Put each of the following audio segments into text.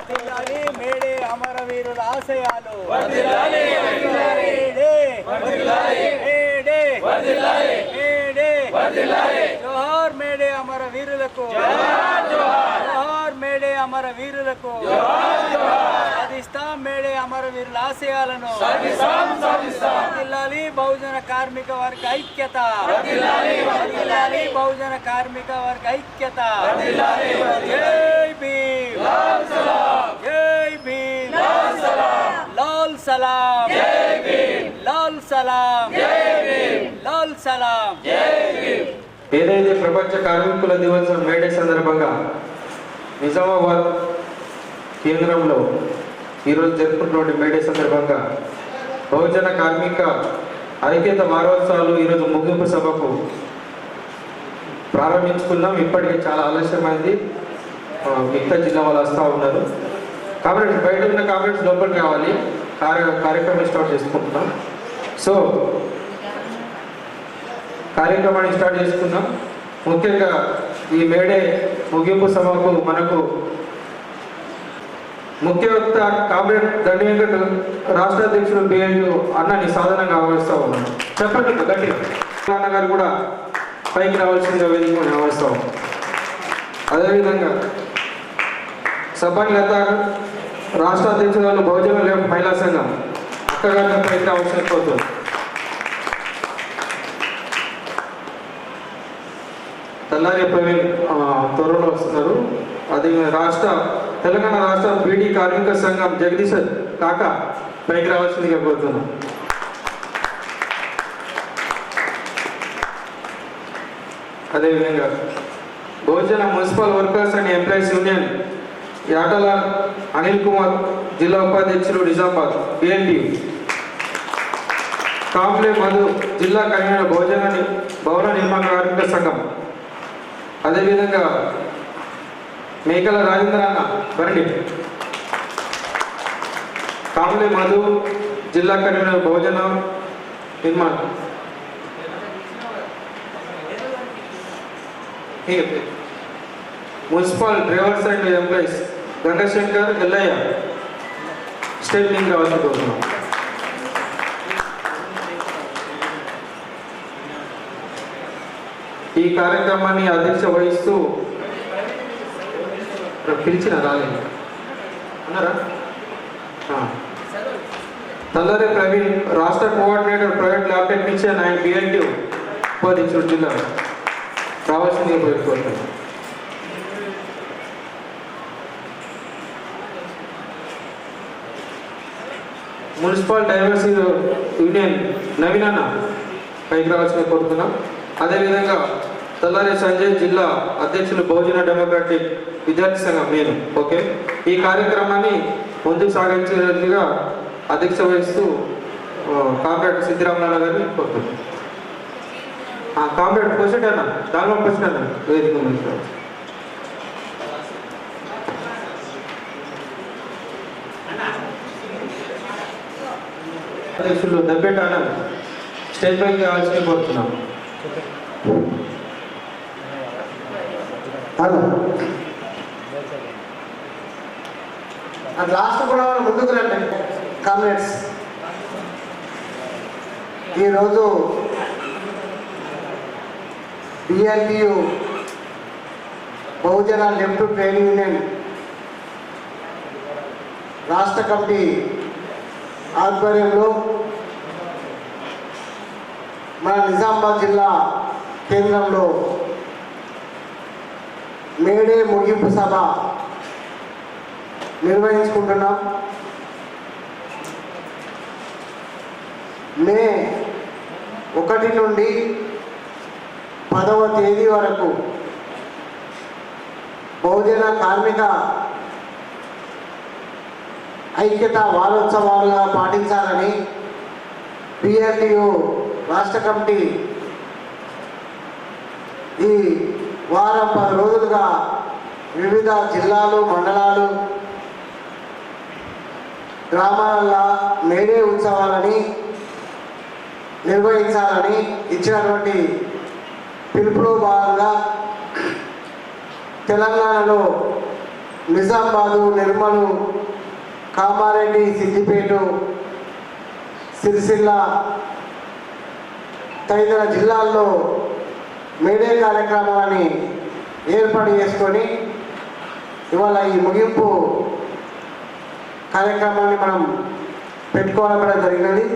వర్ధిల్లాలి మేడే అమరవీరుల ఆశయాలు జోహార్ మేడే అమరవీరులకు జోహార్ మేడే అమరవీరులకు సాధిస్తాం మేడే అమరవీరుల ఆశయాలను వర్ధిల్లాలి బహుజన కార్మిక వర్గ ఐక్యత వర్ధిల్లాలి బహుజన కార్మిక వర్గ ఐక్యత జై భీమ్ జై భీమ్ లాల్ సలాం లాల్ సలాం లాల్ సలాం. ఏదైతే ప్రపంచ కార్మికుల దివసం మేడే సందర్భంగా నిజామాబాద్ కేంద్రంలో ఈరోజు జరుపుకున్నటువంటి మేడే సందర్భంగా బహుజన కార్మిక ఐక్యత వారోత్సవాలు ఈరోజు ముగింపు సభకు ప్రారంభించుకున్నాం. ఇప్పటికే చాలా ఆలస్యమైంది, మిగతా జిల్లా వాళ్ళు వస్తూ ఉన్నారు. కాబట్టి బయట ఉన్న కాంగ్రెస్ లోపలికి రావాలి, కార్యక్రమం స్టార్ట్ చేసుకుంటున్నాం. సో కార్యక్రమాన్ని స్టార్ట్ చేసుకున్నాం. ముఖ్యంగా ఈ మేడే ముగింపు సభకు మనకు ముఖ్య వక్త కామ్రేడ్ దండి వెంకట్ రాష్ట్ర అధ్యక్షుడు బిఎన్యు అన్నని సాధనంగా ఆహ్వానిస్తూ ఉన్నాం. చెప్పండి గట్టి అన్న గారు కూడా పైకి రావాల్సిందిగా వేదికని ఆహ్వానిస్తాం. అదేవిధంగా సబ్బాని లత రాష్ట్ర అధ్యక్షురాలు బహుజన లెఫ్ట్ మహిళా సంఘం అక్కగారిని పైకి రావాల్సిన కోరుతుంది. తల్లారి ప్రవీణ్ త్వరలో వస్తున్నారు. అది తెలంగాణ రాష్ట్ర బీడీ కార్మిక సంఘం జగదీశ్ కాక పైకి రావాల్సిందిగా కోరుతున్నాం. అదేవిధంగా Bahujan municipal workers and employees union Yatala Anil Kumar జిల్లా ఉపాధ్యక్షులు నిజామాబాద్ బిఎన్పి కాంప్లే మధు జిల్లా కన్వీనర్ భవన నిర్మాణ కార్మిక సంఘం. అదేవిధంగా మేకల రాజేంద్ర అన్న బండి కాంప్లే మధు జిల్లా కన్వీనర్ బహుజన నిర్మాణ. Municipal drivers and employees Gangashankar Yellaiah state link రావాల్సి కోరుతున్నాం. ఈ కార్యక్రమాన్ని అధ్యక్ష వహిస్తూ పిలిచిన రాలేదు అన్నారా? తల్లారి ప్రవీణ్ రాష్ట్ర coordinator private lab technician and BNT ఉపాధ్యక్షుడు జిల్లా రావాల్సిందిగా కోరుతున్నాను. మున్సిపల్ డైవర్సిటీ యూనియన్ నవీన్ అన్న పైకి రావాల్సిందిగా కోరుతున్నాం. అదేవిధంగా తల్లారి సంజయ్ జిల్లా అధ్యక్షులు బహుజన డెమోక్రాటిక్ విద్యార్థి సంఘం నేను. ఓకే, ఈ కార్యక్రమాన్ని ముందుకు సాగించేందుగా అధ్యక్ష వహిస్తూ కామ్రేడ్ సిద్ధిరామన్న గారిని కోరుతున్నాను. కామ్రేడ్ క్వశ్చన్ అన్న దానిలో క్వశ్చన్ అన్న వేదిక ముందు అధ్యక్షులు దబ్బేట అన్న స్టేజ్ పైకి కావాల్సి కోరుతున్నాం. లాస్ట్ కూడా ముందుకు రండి కామ్రేడ్స్. ఈరోజు బిఎల్యు బహుజన లెఫ్ట్ ట్రేడ్ యూనియన్ రాష్ట్ర కమిటీ ఆధ్వర్యంలో మన నిజామాబాద్ జిల్లా కేంద్రంలో మేడే ముగింపు సభ నిర్వహించుకుంటున్నాం. మే 1 నుండి 10వ తేదీ వరకు బహుజన కార్మిక ఐక్యత వారోత్సవాలుగా పాటించాలని బిఎల్యు రాష్ట్ర కమిటీ ఈ వారం 10 రోజులుగా వివిధ జిల్లాలు మండలాలు గ్రామాలలో మేడే ఉత్సవాలని నిర్వహించాలని ఇచ్చినటువంటి పిలుపులో భాగంగా తెలంగాణలో నిజామాబాదు, నిర్మలు, కామారెడ్డి, సిద్దిపేట, సిరిసిల్ల తదితర జిల్లాల్లో మేడే కార్యక్రమాన్ని ఏర్పాటు చేసుకొని ఇవాళ ఈ ముగింపు కార్యక్రమాన్ని మనం పెట్టుకోవడం కూడా జరిగినది.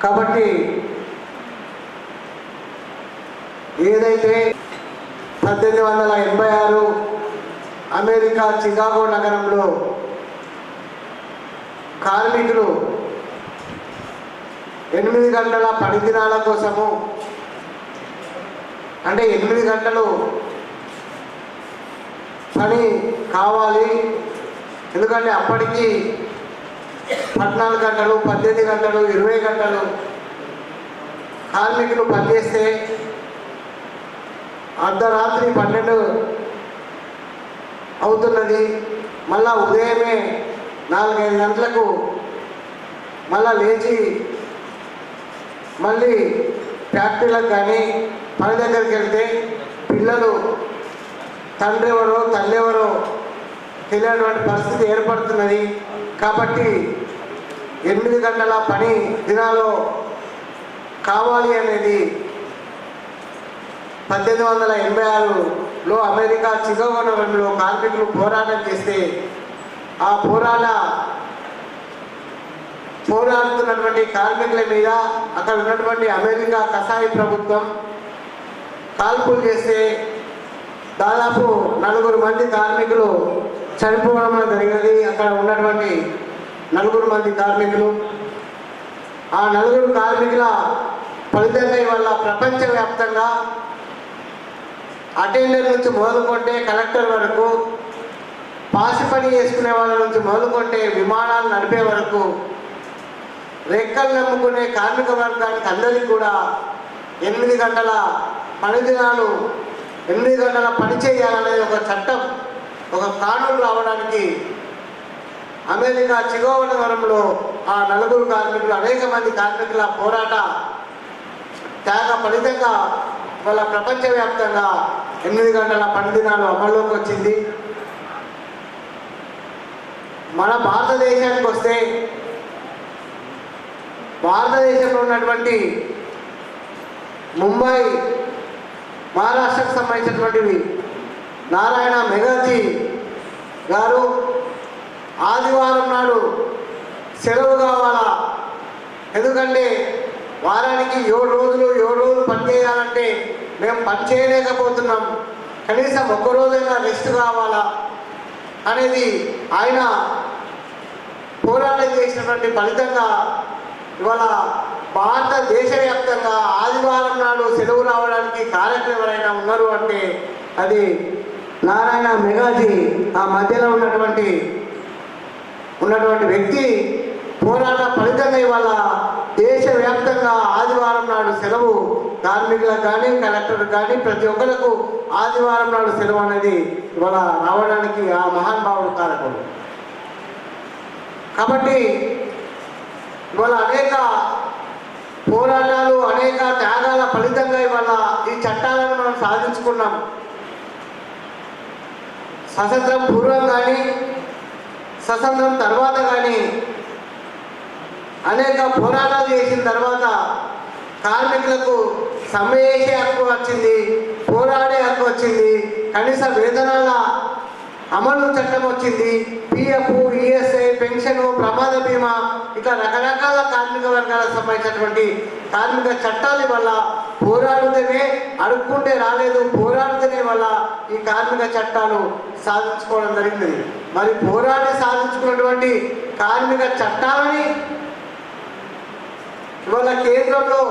కాబట్టి ఏదైతే 1886 అమెరికా చికాగో నగరంలో కార్మికులు 8 గంటల పని దినాల కోసము, అంటే 8 గంటలు పని కావాలి, ఎందుకంటే అప్పటికి 14 గంటలు, 18 గంటలు, 20 గంటలు కార్మికులు పనిచేస్తే అర్ధరాత్రి 12 అవుతున్నది. మళ్ళా ఉదయమే 4-5 గంటలకు మళ్ళా లేచి మళ్ళీ ఫ్యాక్టరీలకు కానీ పని దగ్గరికి వెళ్తే పిల్లలు తండ్రి ఎవరో తల్లి ఎవరో తెలియనటువంటి పరిస్థితి ఏర్పడుతున్నది. కాబట్టి 8 గంటల పని దినాలు కావాలి అనేది 1886లో అమెరికా చికాగో నగరంలో కార్మికులు పోరాటం చేస్తే ఆ పోరాడుతున్నటువంటి కార్మికుల మీద అక్కడ ఉన్నటువంటి అమెరికా కసాయి ప్రభుత్వం కాల్పులు చేస్తే దాదాపు 4 మంది కార్మికులు చనిపోవడం జరిగినది. అక్కడ ఉన్నటువంటి 4 మంది కార్మికులు, ఆ 4 కార్మికుల ఫలితంగా ఇవాళ ప్రపంచవ్యాప్తంగా అటెండర్ నుంచి మొదలుకొంటే కలెక్టర్ వరకు, పాసి పని చేసుకునే వాళ్ళ నుంచి మొదలుకొంటే విమానాలు నడిపే వరకు రెక్కలు నమ్ముకునే కార్మిక వర్గానికి అందరికీ కూడా 8 గంటల పని దినాలు, 8 గంటల పని చేయాలనేది ఒక చట్టం, ఒక కానూను రావడానికి అమెరికా చికాగో నగరంలో ఆ 4 కార్మికులు, అనేక మంది కార్మికుల పోరాట త్యాగ ఫలితంగా వాళ్ళ ప్రపంచవ్యాప్తంగా 8 గంటల పని దినాలు అమల్లోకి వచ్చింది. మన భారతదేశానికి వస్తే భారతదేశంలో ఉన్నటువంటి ముంబై, మహారాష్ట్రకు సంబంధించినటువంటివి నారాయణ మెఘాజీ గారు ఆదివారం నాడు సెలవు కావాలా, ఎందుకంటే వారానికి 7 రోజులు పని చేయాలంటే మేము పని చేయలేకపోతున్నాం, కనీసం 1 రోజైనా రెస్ట్ కావాలా అనేది ఆయన పోరాటం చేసినటువంటి ఫలితంగా ఇవాళ భారతదేశవ్యాప్తంగా ఆదివారం నాడు సెలవు రావడానికి కారకులు ఎవరైనా ఉన్నారు అంటే అది నారాయణ మెఘాజీ. ఆ మధ్యలో ఉన్నటువంటి వ్యక్తి పోరాట ఫలితంగా ఇవాళ దేశవ్యాప్తంగా ఆదివారం నాడు సెలవు కార్మికులకు కానీ కలెక్టర్లకు కానీ ప్రతి ఒక్కరికి ఆదివారం నాడు సెలవు అనేది ఇవాళ రావడానికి ఆ మహానుభావుడు కారకుడు. కాబట్టి ఇవాళ అనేక పోరాటాలు, అనేక త్యాగాల ఫలితంగా ఇవాళ ఈ చట్టాలను మనం సాధించుకున్నాం. స్వతంత్రం పూర్వం కానీ స్వతంత్రం తర్వాత కానీ అనేక పోరాటాలు చేసిన తర్వాత కార్మికులకు సమ్మె చేసే హక్కు వచ్చింది, పోరాడే హక్కు వచ్చింది, కనీస వేతనాల అమలు చట్టం వచ్చింది, పిఎఫ్, ఈఎస్ఐ, పెన్షన్, ప్రమాద బీమా, ఇట్లా రకరకాల కార్మిక వర్గాలకు సంబంధించినటువంటి కార్మిక చట్టాల వల్ల పోరాడుతూనే, అడుక్కుంటే రాలేదు, పోరాడుతూనే వల్ల ఈ కార్మిక చట్టాలు సాధించుకోవడం జరిగింది. మరి పోరాడి సాధించుకున్నటువంటి కార్మిక చట్టాలని ఇవాళ కేంద్రంలో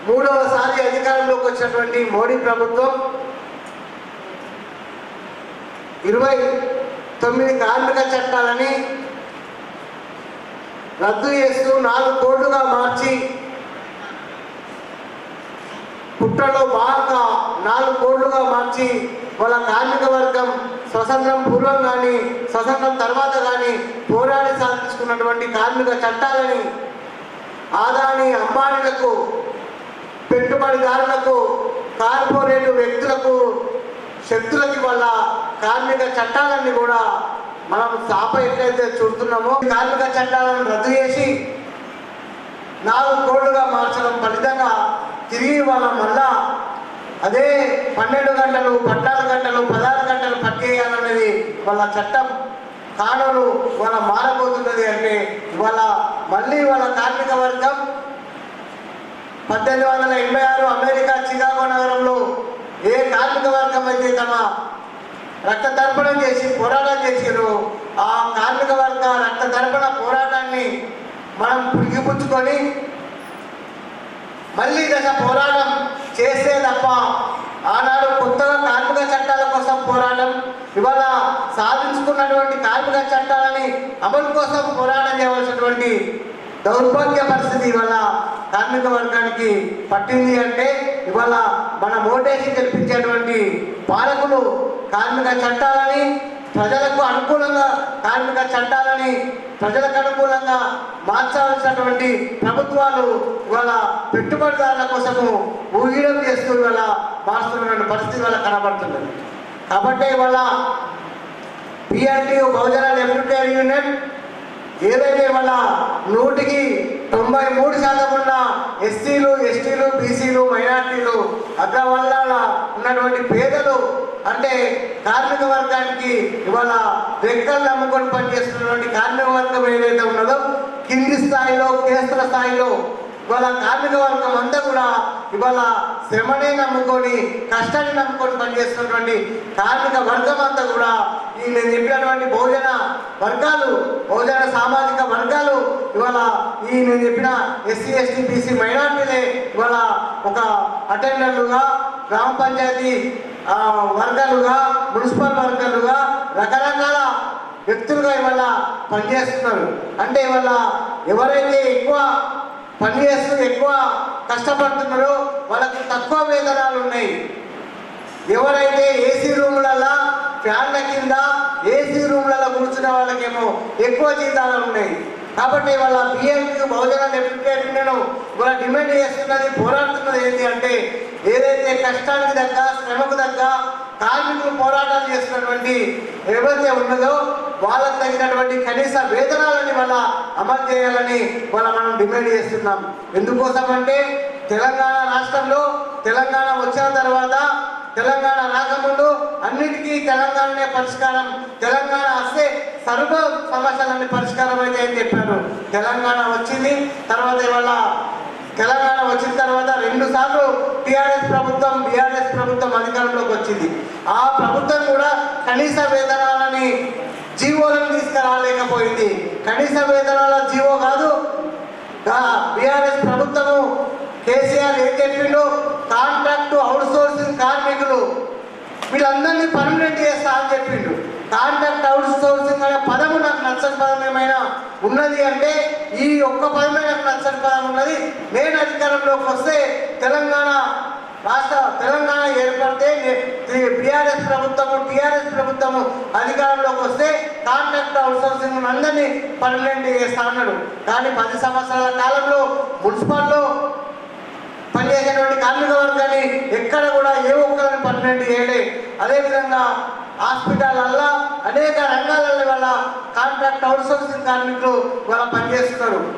3వసారి అధికారంలోకి వచ్చినటువంటి మోడీ ప్రభుత్వం 29 కార్మిక చట్టాలని రద్దు చేస్తూ 4 కోడ్లుగా మార్చి, పుట్టలో భాగంగా 4 కోడ్లుగా మార్చి వాళ్ళ కార్మిక వర్గం స్వతంత్రం పూర్వం కానీ స్వతంత్రం తర్వాత కానీ పోరాడి సాధించుకున్నటువంటి కార్మిక చట్టాలని ఆదాని అంబానీలకు, పెట్టుబడిదారులకు, కార్పొరేట్ వ్యక్తులకు, శక్తులకి వల్ల కార్మిక చట్టాలన్నీ కూడా మనం ఎట్లయితే చూస్తున్నామో కార్మిక చట్టాలను రద్దు చేసి 4 కోళ్లుగా మార్చడం ఫలితంగా తిరిగి వాళ్ళ మళ్ళా అదే 12 గంటలు 14 గంటలు 16 గంటలు పనిచేయాలనేది వాళ్ళ చట్టం కానూను వాళ్ళ మారబోతున్నది. అంటే ఇవాళ మళ్ళీ వాళ్ళ కార్మిక వర్గం 1886 అమెరికా చికాగో నగరంలో ఏ కార్మిక వర్గం అయితే తమ రక్త తర్పణం చేసి పోరాటం చేసారో ఆ కార్మిక వర్గ రక్త తర్పణ పోరాటాన్ని మనం పుడిగిపుచ్చుకొని మళ్ళీ దశ పోరాటం చేస్తే తప్ప ఆనాడు కొత్తగా కార్మిక చట్టాల కోసం పోరాటం, ఇవాళ సాధించుకున్నటువంటి కార్మిక చట్టాలని అమలు కోసం పోరాటం చేయవలసినటువంటి దౌర్భాగ్య పరిస్థితి ఇవాళ కార్మిక వర్గానికి పట్టింది. అంటే ఇవాళ మన ఓటేసి గెలిపించేటువంటి పాలకులు కార్మిక చట్టాలని ప్రజలకు అనుకూలంగా కార్మిక చట్టాలని ప్రజలకు అనుకూలంగా మార్చాల్సినటువంటి ప్రభుత్వాలు ఇవాళ పెట్టుబడిదారుల కోసము ఊహిడం చేస్తూ ఇవాళ మారుస్తున్నటువంటి పరిస్థితి వల్ల కనబడుతున్నది. కాబట్టి ఇవాళ PRTU బహుజన లెఫ్టినేర్ యూనియన్ ఏదైతే ఇవాళ 100కి 93% ఉన్న ఎస్సీలు, ఎస్టీలు, బీసీలు, మైనార్టీలు, అగ్రవర్ణాల ఉన్నటువంటి పేదలు అంటే కార్మిక వర్గానికి ఇవాళ రెక్కలు నమ్ముకొని పనిచేస్తున్నటువంటి కార్మిక వర్గం ఏదైతే ఉన్నదో కింది స్థాయిలో కేంద్ర స్థాయిలో ఇవాళ కార్మిక వర్గం అంతా కూడా ఇవాళ శ్రమనే నమ్ముకొని కష్టాన్ని నమ్ముకొని పనిచేస్తున్నటువంటి కార్మిక వర్గం అంతా కూడా ఈ నేను చెప్పినటువంటి బహుజన వర్గాలు, బహుజన సామాజిక వర్గాలు ఇవాళ ఈ నేను చెప్పిన ఎస్సీ, ఎస్టీ, బీసీ, మైనార్టీలే ఇవాళ ఒక అటెండర్లుగా, గ్రామ పంచాయతీ వర్గాలుగా, మున్సిపల్ వర్గాలుగా రకరకాల వ్యక్తులుగా ఇవాళ పనిచేస్తున్నారు. అంటే ఇవాళ ఎవరైతే ఎక్కువ పనిచేస్తూ ఎక్కువ కష్టపడుతున్నారో వాళ్ళకు తక్కువ వేతనాలు ఉన్నాయి. ఎవరైతే ఏసీ రూములలో ఫ్యాన్ల కింద ఏసీ రూములలో కూర్చున్న వాళ్ళకేమో ఎక్కువ జీతాలు ఉన్నాయి. కాబట్టి వాళ్ళ PRTU బహుజన లెఫ్టినేర్ యూనియన్ వాళ్ళ డిమాండ్ చేస్తున్నది, పోరాడుతున్నది ఏంటి అంటే ఏదైతే కష్టానికి తగ్గ శ్రమకు తగ్గ కార్మికులు పోరాటాలు చేస్తున్నటువంటి ఏవైతే ఉన్నదో వాళ్ళకు తగినటువంటి కనీస వేతనాలని వాళ్ళ అమలు చేయాలని వాళ్ళ మనం డిమాండ్ చేస్తున్నాం. ఎందుకోసం అంటే తెలంగాణ రాష్ట్రంలో తెలంగాణ వచ్చిన తర్వాత తెలంగాణ రాకముందు అన్నిటికీ తెలంగాణనే పరిష్కారం, తెలంగాణ వస్తే సర్వ సమస్యలన్నీ పరిష్కారం అయితే అని చెప్పారు. తెలంగాణ వచ్చింది తర్వాత ఇవాళ తెలంగాణ వచ్చిన తర్వాత 2 సార్లు టీఆర్ఎస్ ప్రభుత్వం, బీఆర్ఎస్ ప్రభుత్వం అధికారంలోకి వచ్చింది. ఆ ప్రభుత్వం కూడా కనీస వేతనాలని జీవోలను తీసుకురాలేకపోయింది. కనీస వేతనాల జీవో కాదు, బీఆర్ఎస్ ప్రభుత్వము కేసీఆర్ ఏం చెప్పిండు, కాంట్రాక్టు అవుట్ సోర్సింగ్ కార్మికులు వీళ్ళందరినీ పర్మనెంట్ చేస్తా అని చెప్పిండు. కాంట్రాక్ట్ అవుట్ సోర్సింగ్ అనే పదము నాకు నచ్చని పదం ఏమైనా ఉన్నది అంటే ఈ ఒక్క పదమే నాకు నచ్చని పదం ఉన్నది. నేను అధికారంలోకి వస్తే తెలంగాణ ఏర్పడితే టీఆర్ఎస్ ప్రభుత్వము అధికారంలోకి వస్తే కాంట్రాక్ట్ అవుట్ సోర్సింగ్ అందరినీ పర్మనెంట్ చేస్తా అన్నాడు. కానీ 10 సంవత్సరాల కాలంలో మున్సిపల్లో పనిచేసేటువంటి కార్మిక వర్గాన్ని ఎక్కడ కూడా ఏ ఒక్కరిని పర్మనెంట్ చేయలే. అదేవిధంగా హాస్పిటల్లో అనేక రంగాలలో వాళ్ళ కాంట్రాక్ట్ అవుట్ సోర్సింగ్ కార్మికులు ఇవాళ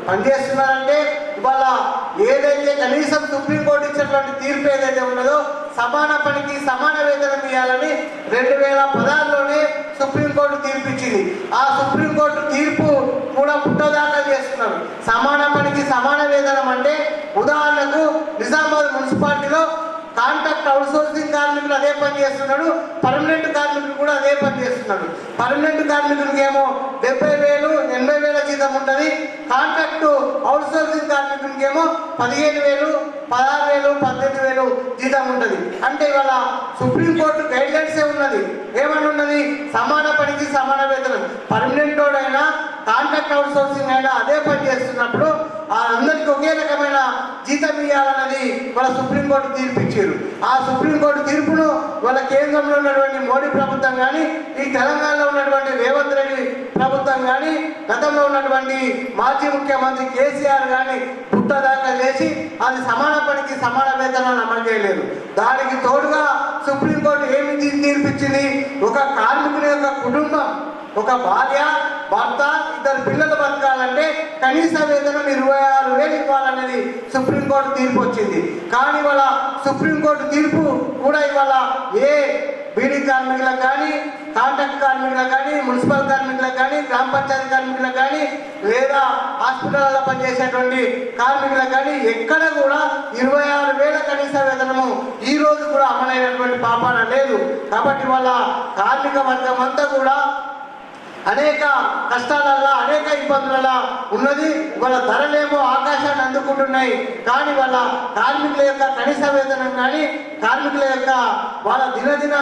పనిచేస్తున్నారంటే ఇవాళ ఏదైతే కనీసం సుప్రీంకోర్టు ఇచ్చినటువంటి తీర్పు ఏదైతే ఉన్నదో సమాన పనికి సమాన వేతనం ఇవ్వాలని 2016లోనే సుప్రీంకోర్టు తీర్పు ఇచ్చింది. ఆ సుప్రీంకోర్టు తీర్పు కూడా పుట్టదాఖలు చేస్తున్నారు. సమాన పనికి సమాన వేతనం అంటే ఉదాహరణకు నిజామాబాద్ మున్సిపాలిటీలో కాంట్రాక్ట్ అవుట్ సోర్సింగ్ కార్మికులు అదే పని చేస్తున్నాడు, పర్మనెంట్ కార్మికులు కూడా అదే పని చేస్తున్నాడు. పర్మనెంట్ కార్మికులకి ఏమో 70,000, 80,000 జీతం ఉంటుంది. కాంట్రాక్ట్ అవుట్ సోర్సింగ్ కార్మికులకి ఏమో 15,000, 16,000, 18,000 జీతం ఉంటుంది. అంటే ఇవాళ సుప్రీంకోర్టు గైడ్ లైన్సే ఉన్నది. ఏమని ఉన్నది? సమాన పనికి సమాన వేతనం. పర్మనెంట్ అయినా కాంట్రాక్ట్ అవుట్ సోర్సింగ్ అయినా అదే పని చేస్తున్నప్పుడు అందరికీ ఒకే రకమైన జీతం ఇవ్వాలన్నది వాళ్ళ సుప్రీంకోర్టు తీర్పు ఇచ్చారు. ఆ సుప్రీంకోర్టు తీర్పును వాళ్ళ కేంద్రంలో ఉన్నటువంటి మోడీ ప్రభుత్వం కానీ ఈ తెలంగాణలో ఉన్నటువంటి రేవంత్ రెడ్డి ప్రభుత్వం కానీ గతంలో ఉన్నటువంటి మాజీ ముఖ్యమంత్రి కేసీఆర్ కానీ పుట్ట దాఖలు చేసి అది సమాన పనికి సమాన వేతనాన్ని అమలు చేయలేదు. దానికి తోడుగా సుప్రీంకోర్టు ఏమి తీర్పిచ్చింది? ఒక కార్మికుని యొక్క కుటుంబం, ఒక భార్య, భర్త, 2 పిల్లలు బతకాలంటే కనీస వేతనం 26,000 ఇవ్వాలనేది సుప్రీంకోర్టు తీర్పు వచ్చింది. కానీ ఇవాళ సుప్రీంకోర్టు తీర్పు కూడా ఇవాళ ఏ బీడీ కార్మికులకు కానీ, కాంట్రాక్ట్ కార్మికులకు కానీ, మున్సిపల్ కార్మికులకు కానీ, గ్రామ పంచాయతీ కార్మికులకు కానీ, లేదా హాస్పిటల్లో పనిచేసేటువంటి కార్మికులకు కానీ ఎక్కడ కూడా 26,000 కనీస వేతనము ఈ రోజు కూడా అమలైనటువంటి పాపాన లేదు. కాబట్టి వాళ్ళ కార్మిక వర్గం అంతా కూడా అనేక కష్టాలల్లో, అనేక ఇబ్బందులలో ఉన్నది. వాళ్ళ ధరలేమో ఆకాశాన్ని అందుకుంటున్నాయి. కానీ వాళ్ళ కార్మికుల యొక్క కనీస వేతనం కానీ, కార్మికుల యొక్క వాళ్ళ దినదిన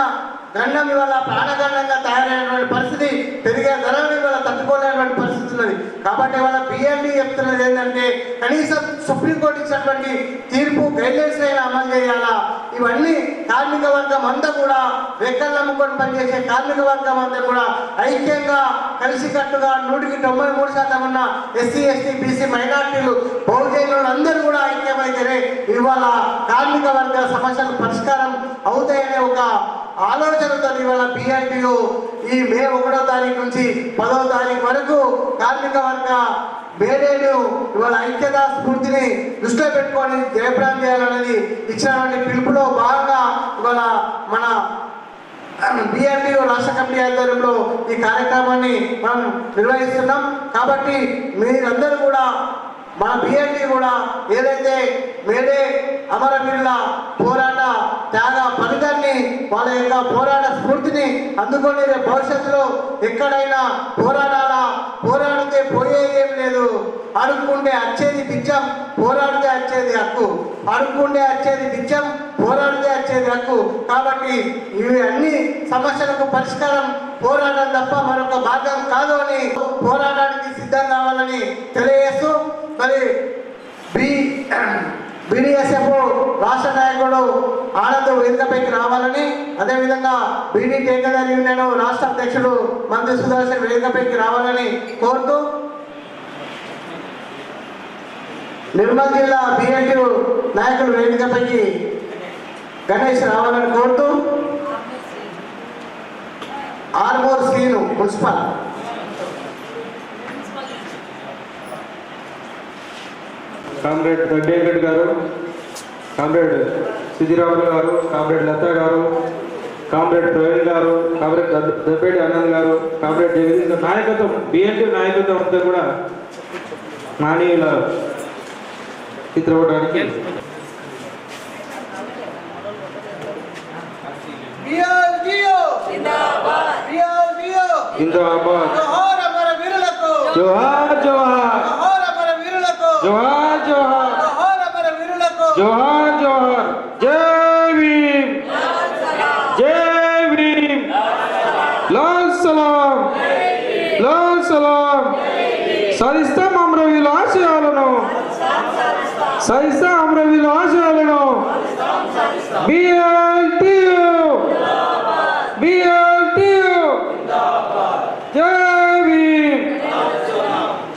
గండం ఇవాళ ప్రాణగండంగా తయారైనటువంటి పరిస్థితి, పెరిగే ధరలను ఇవాళ తట్టుకోలేనటువంటి పరిస్థితి ఉన్నది. కాబట్టి వాళ్ళ బిఎండి చెప్తున్నది ఏంటంటే కనీసం సుప్రీంకోర్టు ఇచ్చినటువంటి తీర్పు గైడ్లైన్స్ అయినా అమలు చేయాలా. ఇవన్నీ కార్మిక వర్గం అంతా కూడా రెక్కలు నమ్ముకొని పనిచేసే కార్మిక వర్గం అంతా కూడా ఐక్యంగా కలిసికట్టుగా 193% ఉన్న ఎస్సీ, ఎస్టీ, బీసీ, మైనార్టీలు, బహుజనులు అందరూ కూడా ఐక్యమైతేనే ఇవాళ కార్మిక వర్గ సమస్యలు పరిష్కారం అవుతాయనే ఒక ఆలోచనతో ఇవాళ బిఆర్టీయు ఈ మే 1వ తారీఖు నుంచి 10వ తారీఖు వరకు కార్మిక వర్గ మేడేను ఇవాళ ఐక్యతా స్ఫూర్తిని దృష్టిలో పెట్టుకొని జయప్రదం చేయాలనేది ఇచ్చినటువంటి పిలుపులో భాగంగా ఇవాళ మన బిఆర్టీయు రాష్ట్ర కమిటీ ఆధ్వర్యంలో ఈ కార్యక్రమాన్ని మనం నిర్వహిస్తున్నాం. కాబట్టి మీరందరూ కూడా మన బిఆర్టీ కూడా ఏదైతే మేడే అమరవీరుల పోరాట త్యాగ ఫలితాన్ని, వాళ్ళ యొక్క పోరాట స్ఫూర్తిని అందుకొని భవిష్యత్తులో ఎక్కడైనా పోరాడితే పోయేది ఏం లేదు. అడుక్కుంటే వచ్చేది బిచ్చం, పోరాడితే వచ్చేది హక్కు. అడుక్కుంటే వచ్చేది బిచ్చం, పోరాడితే వచ్చేది హక్కు. కాబట్టి ఇవి అన్ని సమస్యలకు పరిష్కారం పోరాటం తప్ప మరొక మార్గం కాదు అని పోరాటానికి సిద్ధం కావాలని తెలియజేస్తూ, మరి బీడీఎస్ఎఫ్ రాష్ట్ర నాయకుడు ఆనంద్ వేదికపైకి రావాలని, అదేవిధంగా బీడీ టేకదార్ యూనియన్ రాష్ట్ర అధ్యక్షుడు మంత్రి సుదర్శన్ వేదికపైకి రావాలని కోరుతూ, నిర్మల్ జిల్లా బిఎల్టీ నాయకులు వేదికపైకి గణేష్ రావాలని కోరుతూ, ఆర్మూర్ శ్రీను మున్సిపల్ కామ్రేడ్ వెంకయ్య గారు, కామ్రేడ్ సిద్ధిరాములు గారు, కామ్రేడ్ లతా గారు, కామ్రేడ్ ప్రవీణ్ గారు, కామ్రేడ్ దబ్బేడి ఆనంద్ గారు, కామ్రేడ్ జగదీష్ నాయకత్వం, బిఎన్టీ నాయకత్వం అంతా కూడా మానీయుల చిత్రపటానికి జిందాబాద్, జోహార్ జోహార్, జోహార్ జోహార్, జోహార్ జోహార్, జై భీమ్, జై భీమ్, లాల్ సలాం, లాల్ సలాం. సాధిస్తాం అమరవీరుల ఆశయాలను, సాధిస్తాం అమరవీరుల ఆశయాలను. బిఎల్టీయు, బిఎల్టీయు, జై భీమ్,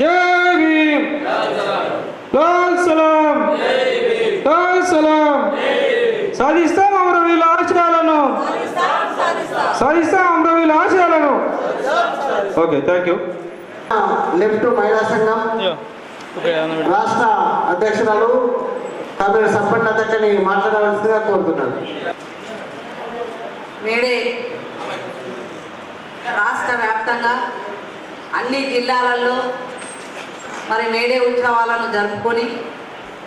జై భీమ్, లాల్ సలాం, లాల్ సలాం. సాధిస్తాం అమరవీరుల ఆశయాలను, సాధిస్తాం అమరవీరుల ఆశయాలను. Okay, thank you. లెఫ్ట్ మహిళా సంఘం రాష్ట్ర అధ్యక్షురాలు కామ్రేడ్ సంపన్నతని మాట్లాడవలసిందిగా కోరుతున్నాను. మేడే రాష్ట్ర వ్యాప్తంగా అన్ని జిల్లాలలో మరి మేడే ఉత్సవాలను జరుపుకొని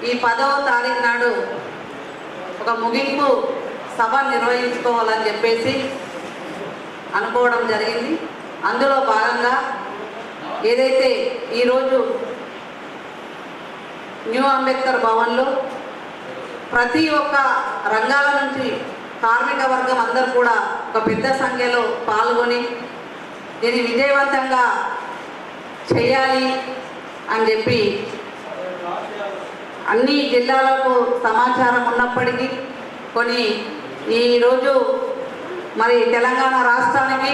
ఈ 10వ తారీఖు నాడు ఒక ముగింపు సభ నిర్వహించుకోవాలని చెప్పేసి అనుకోవడం జరిగింది. అందులో భాగంగా ఏదైతే ఈరోజు న్యూ అంబేద్కర్ భవన్లో ప్రతి ఒక్క రంగాల నుంచి కార్మిక వర్గం అందరూ కూడా ఒక పెద్ద సంఖ్యలో పాల్గొని దీన్ని విజయవంతంగా చేయాలి అని చెప్పి అన్ని జిల్లాలకు సమాచారం ఉన్నప్పటికీ ఈరోజు మరి తెలంగాణ రాష్ట్రానికి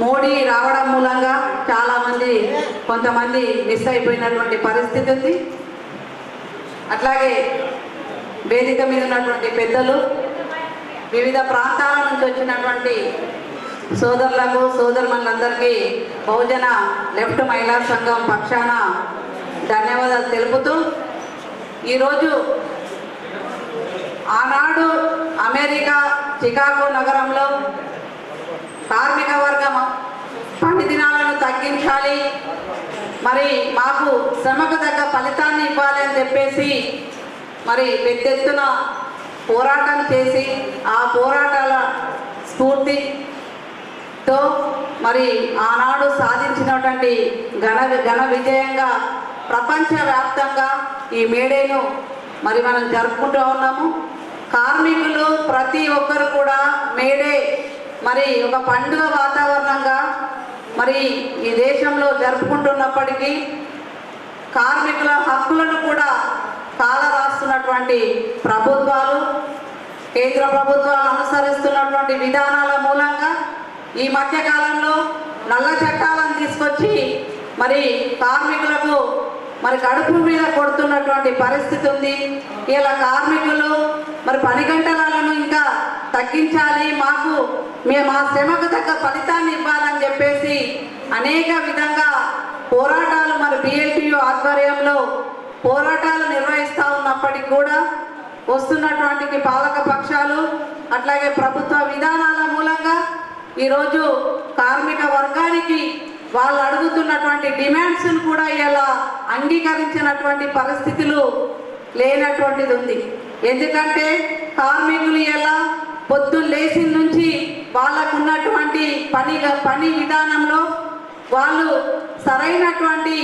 మోడీ రావడం మూలంగా చాలామంది కొంతమంది మిస్ అయిపోయినటువంటి పరిస్థితి ఉంది. అట్లాగే వేదిక మీద ఉన్నటువంటి పెద్దలు, వివిధ ప్రాంతాల నుంచి వచ్చినటువంటి సోదరులకు సోదరులందరికీ బహుజన లెఫ్ట్ మహిళా సంఘం పక్షాన ధన్యవాదాలు తెలుపుతూ, ఈరోజు ఆనాడు అమెరికా చికాగో నగరంలో కార్మిక వర్గం పని దినాలను తగ్గించాలి, మరి మాకు శ్రమకు తగ్గ ఫలితాన్ని ఇవ్వాలి అని చెప్పేసి మరి పెద్ద ఎత్తున పోరాటం చేసి ఆ పోరాటాల స్ఫూర్తితో మరి ఆనాడు సాధించినటువంటి ఘన విజయంగా ప్రపంచవ్యాప్తంగా ఈ మేడేను మరి మనం జరుపుకుంటూ ఉన్నాము. కార్మికులు ప్రతి ఒక్కరు కూడా మేడే మరి ఒక పండుగ వాతావరణంగా మరి ఈ దేశంలో జరుపుకుంటున్నప్పటికీ కార్మికుల హక్కులను కూడా కాలరాస్తున్నటువంటి ప్రభుత్వాలు, కేంద్ర ప్రభుత్వాలు అనుసరిస్తున్నటువంటి విధానాల మూలంగా ఈ మధ్యకాలంలో నల్ల చట్టాలను తీసుకొచ్చి మరి కార్మికులకు మరి కడుపు మీద కొడుతున్నటువంటి పరిస్థితి ఉంది. ఇలా కార్మికులు మరి పని గంటలను ఇంకా తగ్గించాలి, మా శ్రమకు తగ్గ ఫలితాన్ని ఇవ్వాలని చెప్పేసి అనేక విధంగా పోరాటాలు మరి BLTU ఆధ్వర్యంలో పోరాటాలు నిర్వహిస్తూ ఉన్నప్పటికీ కూడా వస్తున్నటువంటి పాలక పక్షాలు అట్లాగే ప్రభుత్వ విధానాల మూలంగా ఈరోజు కార్మిక వర్గానికి వాళ్ళు అడుగుతున్నటువంటి డిమాండ్స్ను కూడా ఇలా అంగీకరించినటువంటి పరిస్థితులు లేనటువంటిది ఉంది. ఎందుకంటే కార్మికులు ఇలా పొద్దున్న లేచిన నుంచి వాళ్ళకు ఉన్నటువంటి పని విధానంలో వాళ్ళు సరైనటువంటి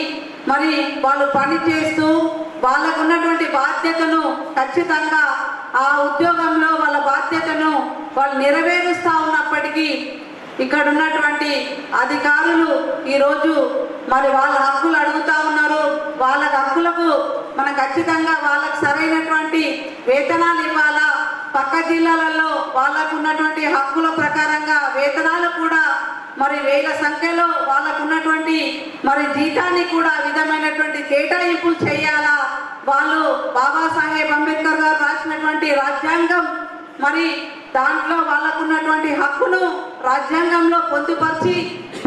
మరి వాళ్ళు పని చేస్తూ వాళ్ళకు ఉన్నటువంటి బాధ్యతను ఖచ్చితంగా ఆ ఉద్యోగంలో వాళ్ళ బాధ్యతను వాళ్ళు నెరవేరుస్తూ ఉన్నప్పటికీ ఇక్కడ ఉన్నటువంటి అధికారులు ఈరోజు మరి వాళ్ళ హక్కులు అడుగుతూ ఉన్నారు. వాళ్ళ హక్కులకు మనం ఖచ్చితంగా వాళ్ళకు సరైనటువంటి వేతనాలు ఇవ్వాలా, పక్క జిల్లాలలో వాళ్ళకు ఉన్నటువంటి హక్కుల ప్రకారంగా వేతనాలు కూడా మరి వేల సంఖ్యలో వాళ్ళకు ఉన్నటువంటి మరి జీతాన్ని కూడా విధమైనటువంటి కేటాయింపులు చేయాలా. వాళ్ళు బాబాసాహెబ్ అంబేద్కర్ గారు రాసినటువంటి రాజ్యాంగం మరి దాంట్లో వాళ్ళకు ఉన్నటువంటి హక్కును రాజ్యాంగంలో పొందుపరిచి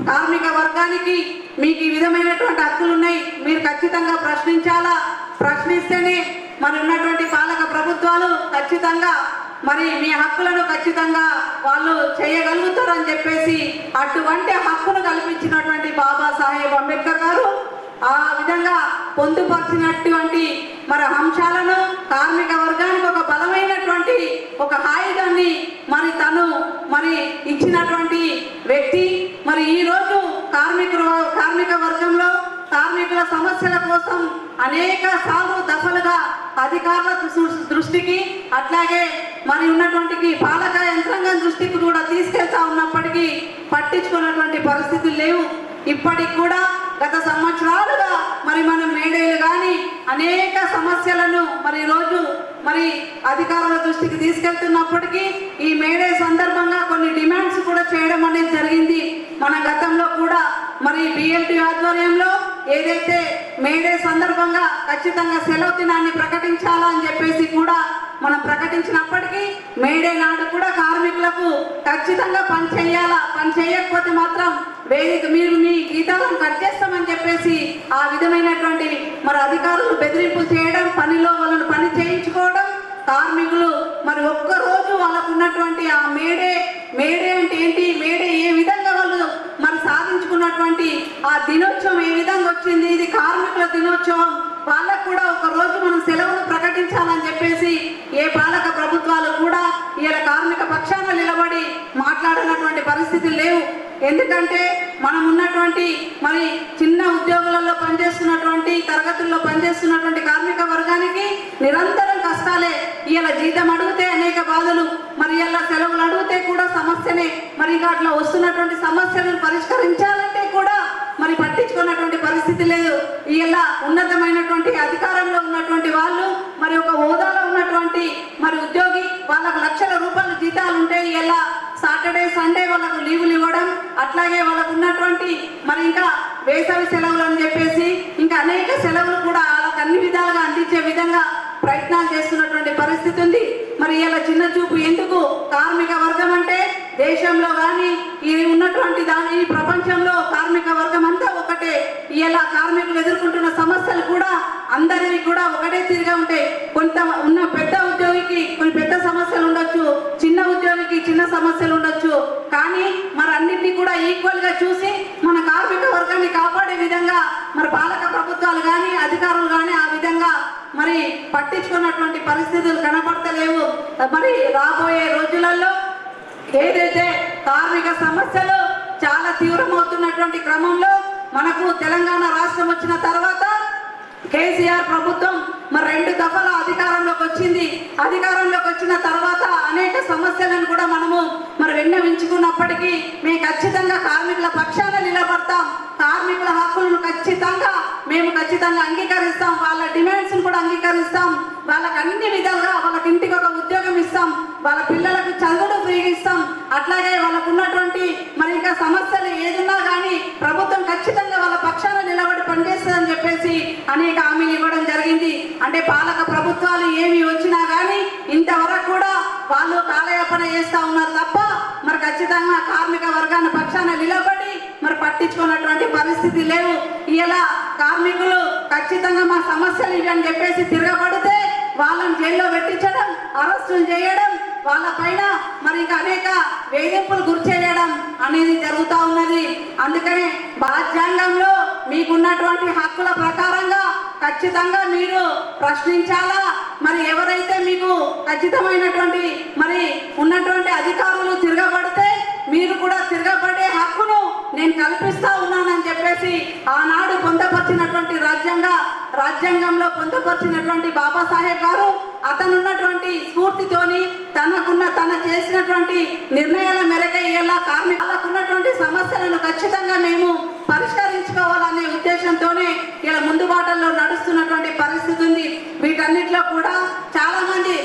కార్మిక వర్గానికి మీకు ఈ విధమైనటువంటి హక్కులు ఉన్నాయి, మీరు ఖచ్చితంగా ప్రశ్నించాలా, ప్రశ్నిస్తేనే మరి ఉన్నటువంటి పాలక ప్రభుత్వాలు ఖచ్చితంగా మరి మీ హక్కులను ఖచ్చితంగా వాళ్ళు చేయగలుగుతారని చెప్పేసి అటువంటి హక్కును కల్పించినటువంటి బాబాసాహెబ్ అంబేద్కర్ గారు ఆ విధంగా పొందుపరిచినటువంటి మరి అంశాలను కార్మిక వర్గానికి ఒక బలమైనటువంటి ఒక ఆయుధాన్ని మరి తను మరి ఇచ్చినటువంటి వ్యక్తి. మరి ఈరోజు కార్మిక వర్గంలో కార్మికుల సమస్యల కోసం అనేక సార్లు దఫలుగా అధికారుల దృష్టికి అట్లాగే మరి ఉన్నటువంటి పాలక యంత్రాంగం దృష్టికి కూడా తీసుకెళ్తా ఉన్నప్పటికీ పట్టించుకున్నటువంటి పరిస్థితులు లేవు. ఇప్పటికి కూడా గత సంవత్సరాలుగా మరి మనం మేడేలు కానీ అనేక సమస్యలను మరి రోజు మరి అధికారుల దృష్టికి తీసుకెళ్తున్నప్పటికీ ఈ మేడే సందర్భంగా కొన్ని డిమాండ్స్ కూడా చేయడం అనేది జరిగింది. మన గతంలో కూడా మరి BLTU ఆధ్వర్యంలో ఏదైతే మేడే సందర్భంగా ఖచ్చితంగా సెలవు దినాన్ని ప్రకటించాలని చెప్పేసి కూడా మనం ప్రకటించినప్పటికీ మేడే నాడు కూడా కార్మికులకు ఖచ్చితంగా పని చేయాలా, పని చేయకపోతే మాత్రం మీరు మీ జీతాలను కట్ చేస్తామని చెప్పేసి ఆ విధమైనటువంటి మరి అధికారులు బెదిరింపులు చేయడం, పనిలో వాళ్ళను పని చేయించుకోవడం, కార్మికులు మరి ఒక్కరోజు వాళ్ళకు ఉన్నటువంటి ఆ మేడే అంటే ఏంటి, మేడే ఏ విధంగా వాళ్ళు మరి సాధించుకున్నటువంటి ఆ దినోత్సవం ఏ విధంగా వచ్చింది, ఇది కార్మికుల దినోత్సవం, వాళ్ళకు కూడా ఒక రోజు మనం సెలవును ప్రకటించాలని చెప్పేసి ఏ పాలక ప్రభుత్వాలు కూడా ఇలా కార్మిక పక్షాన నిలబడి మాట్లాడినటువంటి పరిస్థితులు లేవు. ఎందుకంటే మనం ఉన్నటువంటి మరి చిన్న ఉద్యోగులలో పనిచేస్తున్నటువంటి తరగతుల్లో పనిచేస్తున్నటువంటి కార్మిక వర్గానికి నిరంతరం కష్టాలే. ఇలా జీతం అడిగితే అనేక బాధలు, మరి ఇలా సెలవులు అడిగితే కూడా సమస్యనే. మరి అట్లా వస్తున్నటువంటి సమస్యలను పరిష్కరించాలంటే కూడా మరి పట్టించుకున్నటువంటి పరిస్థితి లేదు. ఇలా ఉన్నతమైనటువంటి అధికారంలో ఉన్నటువంటి వాళ్ళు మరి ఒక హోదాలో ఉన్నటువంటి మరి ఉద్యోగి వాళ్ళకు లక్షల రూపాయల జీతాలు ఉంటే ఇలా సాటర్డే సండే వాళ్ళకు లీవులు ఇవ్వడం, అట్లాగే వాళ్ళకు ఉన్నటువంటి మరి ఇంకా వేసవి సెలవులు అని చెప్పేసి ఇంకా అనేక సెలవులు కూడా వాళ్ళకి అన్ని విధాలుగా అందించే విధంగా ప్రయత్నాలు చేస్తున్నటువంటి పరిస్థితి ఉంది. మరి ఇలా చిన్న చూపు ఎందుకు? కార్మిక వర్గం అంటే దేశంలో కానీ ఈ ఉన్నటువంటి ఈ ప్రపంచంలో కార్మిక వర్గం అంతా ఒకటే. ఇలా కార్మికులు ఎదుర్కొంటున్న సమస్యలు కూడా అందరివి కూడా ఒకటే తీరుగా ఉంటాయి. కొంత ఉన్న పెద్ద ఉద్యోగికి కొన్ని పెద్ద సమస్యలు ఉండొచ్చు, చిన్న ఉద్యోగికి చిన్న సమస్యలు ఉండొచ్చు. కానీ మరి అన్నింటినీ కూడా ఈక్వల్ గా చూసి మన కార్మిక వర్గాన్ని కాపాడే విధంగా మరి పాలక ప్రభుత్వాలు కానీ అధికారులు కానీ ఆ విధంగా మరి పట్టించుకున్నటువంటి పరిస్థితులు కనపడతలేవు. మరి రాబోయే రోజులలో ఏదైతే కార్మిక సమస్యలు చాలా తీవ్రమవుతున్నటువంటి క్రమంలో మనకు తెలంగాణ రాష్ట్రం వచ్చిన తర్వాత కేసీఆర్ ప్రభుత్వం మరి 2 దఫల అధికారంలోకి వచ్చింది. అధికారంలోకి వచ్చిన తర్వాత అనేక సమస్యలను కూడా మనము మరి విన్నవించుకున్నప్పటికీ మేము ఖచ్చితంగా కార్మికుల పక్షాన నిలబడతాం. కార్మికుల హక్కులను మేము ఖచ్చితంగా అంగీకరిస్తాం. వాళ్ళ డిమాండ్స్ని కూడా అంగీకరిస్తాం. వాళ్ళకి అన్ని విధాలుగా వాళ్ళకి ఇంటికి ఒక ఉద్యోగం ఇస్తాం, వాళ్ళ పిల్లలకు చదువులు ఫ్రీగా ఇస్తాం. అట్లాగే వాళ్ళకు ఉన్నటువంటి మరి ఇంకా సమస్యలు ఏదున్నా కానీ ప్రభుత్వం ఖచ్చితంగా వాళ్ళ పక్షాన నిలబడి పనిచేస్తుందని చెప్పేసి అనేక హామీలు ఇవ్వడం జరిగింది. అంటే పాలక ప్రభుత్వాలు ఏమి వచ్చినా కానీ ఇంతవరకు కూడా వాళ్ళు కాలయాపన చేస్తూ ఉన్నారు తప్ప మరి ఖచ్చితంగా కార్మిక వర్గాన్ని పక్షాన నిలబడి మరి పట్టించుకున్నటువంటి పరిస్థితి లేవు. ఇలా కార్మికులు ఖచ్చితంగా మా సమస్యలు ఇవి అని చెప్పేసి తిరగబడితే వాళ్ళని జైల్లో పెట్టించడం, అరెస్టులు చేయడం, వాళ్ళ పైన మరి ఇంకా అనేక వేధింపులు గురి చేయడం అనేది జరుగుతూ ఉన్నది. అందుకనే రాజ్యాంగంలో మీకున్నటువంటి హక్కుల ప్రకారంగా ఖచ్చితంగా మీరు ప్రశ్నించాలా. మరి ఎవరైతే మీకు ఖచ్చితమైనటువంటి మరి ఉన్నటువంటి అధికారులు తిరగబడితే మీరు కూడా తిరగబడే హక్కును నేను కల్పిస్తా ఉన్నానని చెప్పేసి ఆనాడు పొందపరిచినటువంటి రాజ్యాంగంలో పొందపరిచినటువంటి బాబాసాహెబ్ గారు అతనున్నటువంటి స్ఫూర్తితోని తన చేసినటువంటి నిర్ణయాల మేరకు ఇలా కార్మికులకున్నటువంటి సమస్యలను ఖచ్చితంగా మేము పరిష్కరించుకోవాలనే ఉద్దేశంతోనే ఇలా ముందు బాటల్లో నడుస్తున్నటువంటి పరిస్థితి ఉంది. వీటన్నిటిలో కూడా చాలా మంది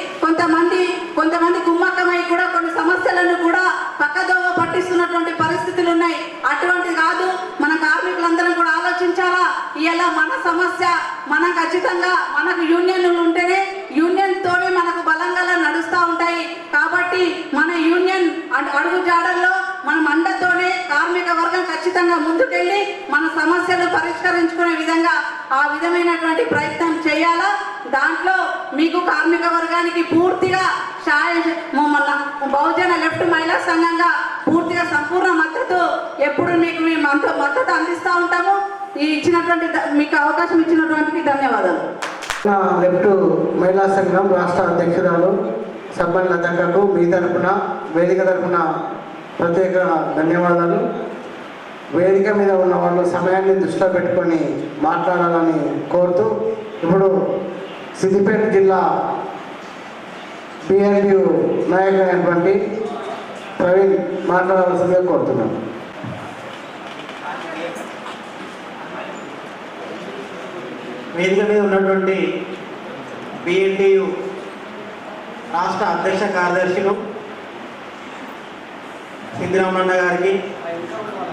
కొంతమంది కుమ్మక్కమై కూడా కొన్ని సమస్యలను కూడా పక్కదోవ పట్టిస్తున్నటువంటి పరిస్థితులు ఉన్నాయి. అటువంటి కాదు, మన కార్మికులందరం కూడా ఆలోచించాలా. ఇలా మన సమస్య మనం ఖచ్చితంగా మనకు యూనియన్లు ఉంటేనే యూనియన్ తోనే మనకు బలంగా నడుస్తూ ఉంటాయి. కాబట్టి మన యూనియన్ అడుగు జాడల్లో మన మండతోనే కార్మిక వర్గం ఖచ్చితంగా ముందుకెళ్ళి మన సమస్యలు పరిష్కరించుకునే విధంగా ఆ విధమైనటువంటి ప్రయత్నం చేయాలా. దాంట్లో మీకు కార్మిక వర్గానికి పూర్తిగా బహుజన లెఫ్ట్ మహిళా సంఘంగా పూర్తిగా సంపూర్ణ మద్దతు ఎప్పుడు మీకు మేము మద్దతు అందిస్తూ ఉంటాము. మీకు అవకాశం ఇచ్చినటువంటి ధన్యవాదాలు. లెఫ్ట్ మహిళా సంఘం రాష్ట్ర అధ్యక్షురాలు సబ్బన్ లతక్కకు మీ తరఫున వేదిక తరఫున ప్రత్యేక ధన్యవాదాలు. వేదిక మీద ఉన్న వాళ్ళు సమయాన్ని దృష్టిలో పెట్టుకొని మాట్లాడాలని కోరుతూ ఇప్పుడు సిద్దిపేట జిల్లా PNU నాయకుడైనటువంటి ప్రవీణ్ మాట్లాడాల్సిందిగా కోరుతున్నాను. వేదిక మీద ఉన్నటువంటి PNU రాష్ట్ర అధ్యక్ష కార్యదర్శులు సిద్ధిరామన్న గారికి,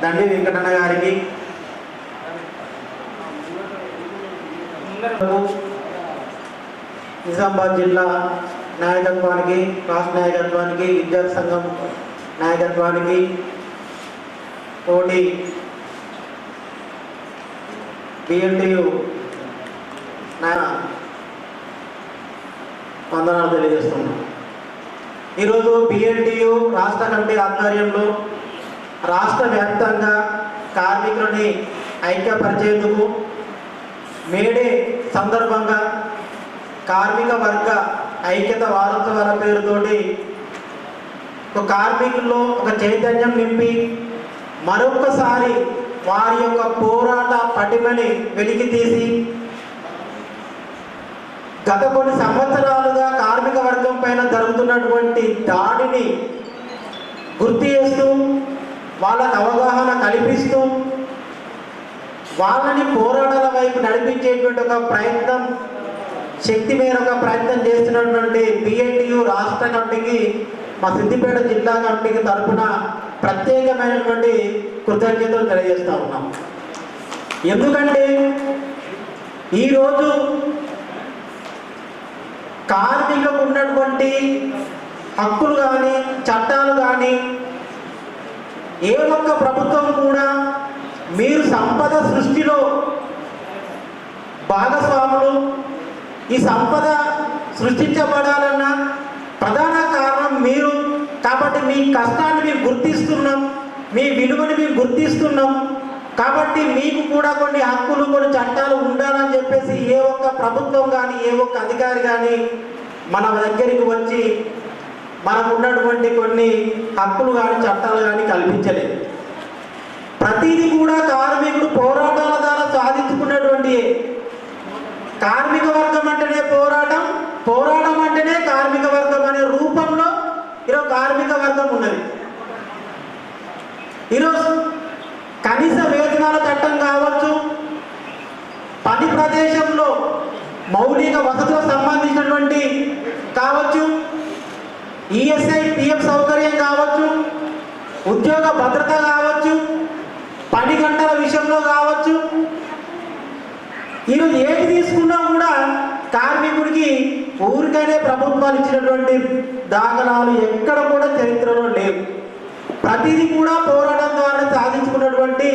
దండి వెంకటన్న గారికి, నిజామాబాద్ జిల్లా నాయకత్వానికి, రాష్ట్ర నాయకత్వానికి, విద్యార్థి సంఘం నాయకత్వానికి, తోటి PNU వందనాలు తెలియజేస్తున్నాం. ఈరోజు PNU రాష్ట్ర కమిటీ ఆధ్వర్యంలో రాష్ట్ర వ్యాప్తంగా కార్మికులని ఐక్యపరిచేందుకు మేడే సందర్భంగా కార్మిక వర్గ ఐక్యత వారోత్సవాల పేరుతోటి కార్మికుల్లో ఒక చైతన్యం నింపి మరొకసారి వారి యొక్క పోరాట పటిమని వెలికి తీసి గత కొన్ని సంవత్సరాలుగా కార్మిక వర్గం పైన జరుగుతున్నటువంటి దాడిని గుర్తు చేస్తూ వాళ్ళకు అవగాహన కల్పిస్తూ వాళ్ళని పోరాటాల వైపు నడిపించేటువంటి ఒక ప్రయత్నం, శక్తి మేర ఒక ప్రయత్నం చేస్తున్నటువంటి PNU రాష్ట్ర కమిటీకి, మా సిద్దిపేట జిల్లా కమిటీకి తరఫున ప్రత్యేకమైనటువంటి కృతజ్ఞతలు తెలియజేస్తూ ఉన్నాం. ఎందుకంటే ఈరోజు కార్మికులకు ఉన్నటువంటి హక్కులు కానీ చట్టాలు కానీ ఏ ఒక్క ప్రభుత్వం కూడా మీరు సంపద సృష్టిలో భాగస్వాములు, ఈ సంపద సృష్టించబడాలన్న ప్రధాన కారణం మీరు కాబట్టి మీ కష్టాన్ని మేము గుర్తిస్తున్నాం, మీ విలువని మేము గుర్తిస్తున్నాం కాబట్టి మీకు కూడా కొన్ని హక్కులు కొన్ని చట్టాలు ఉండాలని చెప్పేసి ఏ ఒక్క ప్రభుత్వం కానీ ఏ ఒక్క అధికారి కానీ మన దగ్గరికి వచ్చి మనకు ఉన్నటువంటి కొన్ని హక్కులు కానీ చట్టాలు కానీ కల్పించలేదు. ప్రతిదీ కూడా కార్మికుడు పోరాటాల ద్వారా సాధించుకున్నటువంటి కార్మిక వర్గం అంటేనే పోరాటం, పోరాటం అంటేనే కార్మిక వర్గం అనే రూపంలో ఈరోజు కార్మిక వర్గం ఉన్నది. ఈరోజు కనీస వేతనాల చట్టం కావచ్చు, పని ప్రదేశంలో మౌలిక వసతులకు సంబంధించినటువంటి కావచ్చు, ఈఎస్ఐ పిఎఫ్ సౌకర్యం కావచ్చు, ఉద్యోగ భద్రత కావచ్చు, పని గంటల విషయంలో కావచ్చు, ఈరోజు ఏది తీసుకున్నా కూడా కార్మికుడికి ఊరికైనా ప్రభుత్వాలు ఇచ్చినటువంటి దాఖలాలు ఎక్కడ కూడా చరిత్రలో లేవు. ప్రతిదీ కూడా పోరాటం ద్వారా సాధించుకున్నటువంటి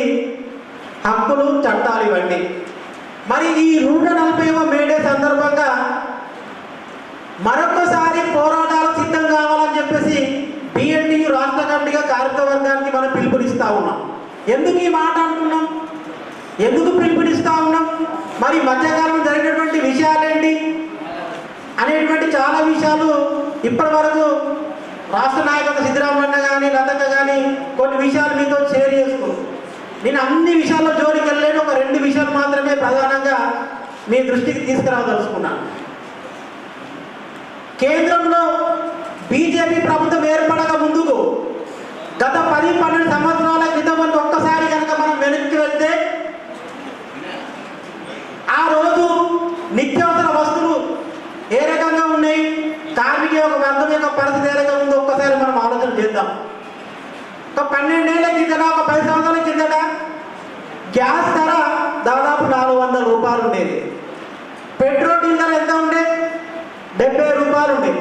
హక్కులు చట్టాలు ఇవన్నీ. మరి ఈ 140వ మేడే సందర్భంగా మరొకసారి పోరాటాలు సిద్ధం కావాలని చెప్పేసి బిఎన్టీయూ రాష్ట్ర కమిటీగా కార్మిక వర్గానికి మనం పిలుపునిస్తా ఉన్నాం. ఎందుకు ఈ మాట అంటున్నాం, ఎందుకు పిలుపునిస్తా ఉన్నాం, మరి మధ్యకాలం జరిగినటువంటి విషయాలేంటి అనేటువంటి చాలా విషయాలు ఇప్పటి వరకు రాష్ట్ర నాయకులు సిద్ధరామన్న కానీ లతక్క కానీ కొన్ని విషయాలు మీతో షేర్ చేసుకున్నాం. నేను అన్ని విషయాల్లో జోలికి వెళ్ళలేను, ఒక 2 విషయాలు మాత్రమే ప్రధానంగా మీ దృష్టికి తీసుకురాదలుచుకున్నాను. కేంద్రంలో బీజేపీ ప్రభుత్వం ఏర్పడక ముందుకు గత 10-12 సంవత్సరాల క్రితం ఒక్కసారి కనుక మనం వెనక్కి వెళ్తే ఆ రోజు నిత్యావసర వస్తువులు ఏ రకంగా ఉన్నాయి, కార్మిక యొక్క వర్గం యొక్క పరిస్థితి ఏ రకంగా ఉందో ఒక్కసారి మనం ఆలోచన చేద్దాం. ఒక 12 ఏళ్ల కిందట, ఒక 10 సంవత్సరాల కిందట గ్యాస్ ధర దాదాపు 400 రూపాయలు ఉండేది. పెట్రోల్ డీజిల్ ఎంత ఉండే, 70 రూపాయలు ఉండే.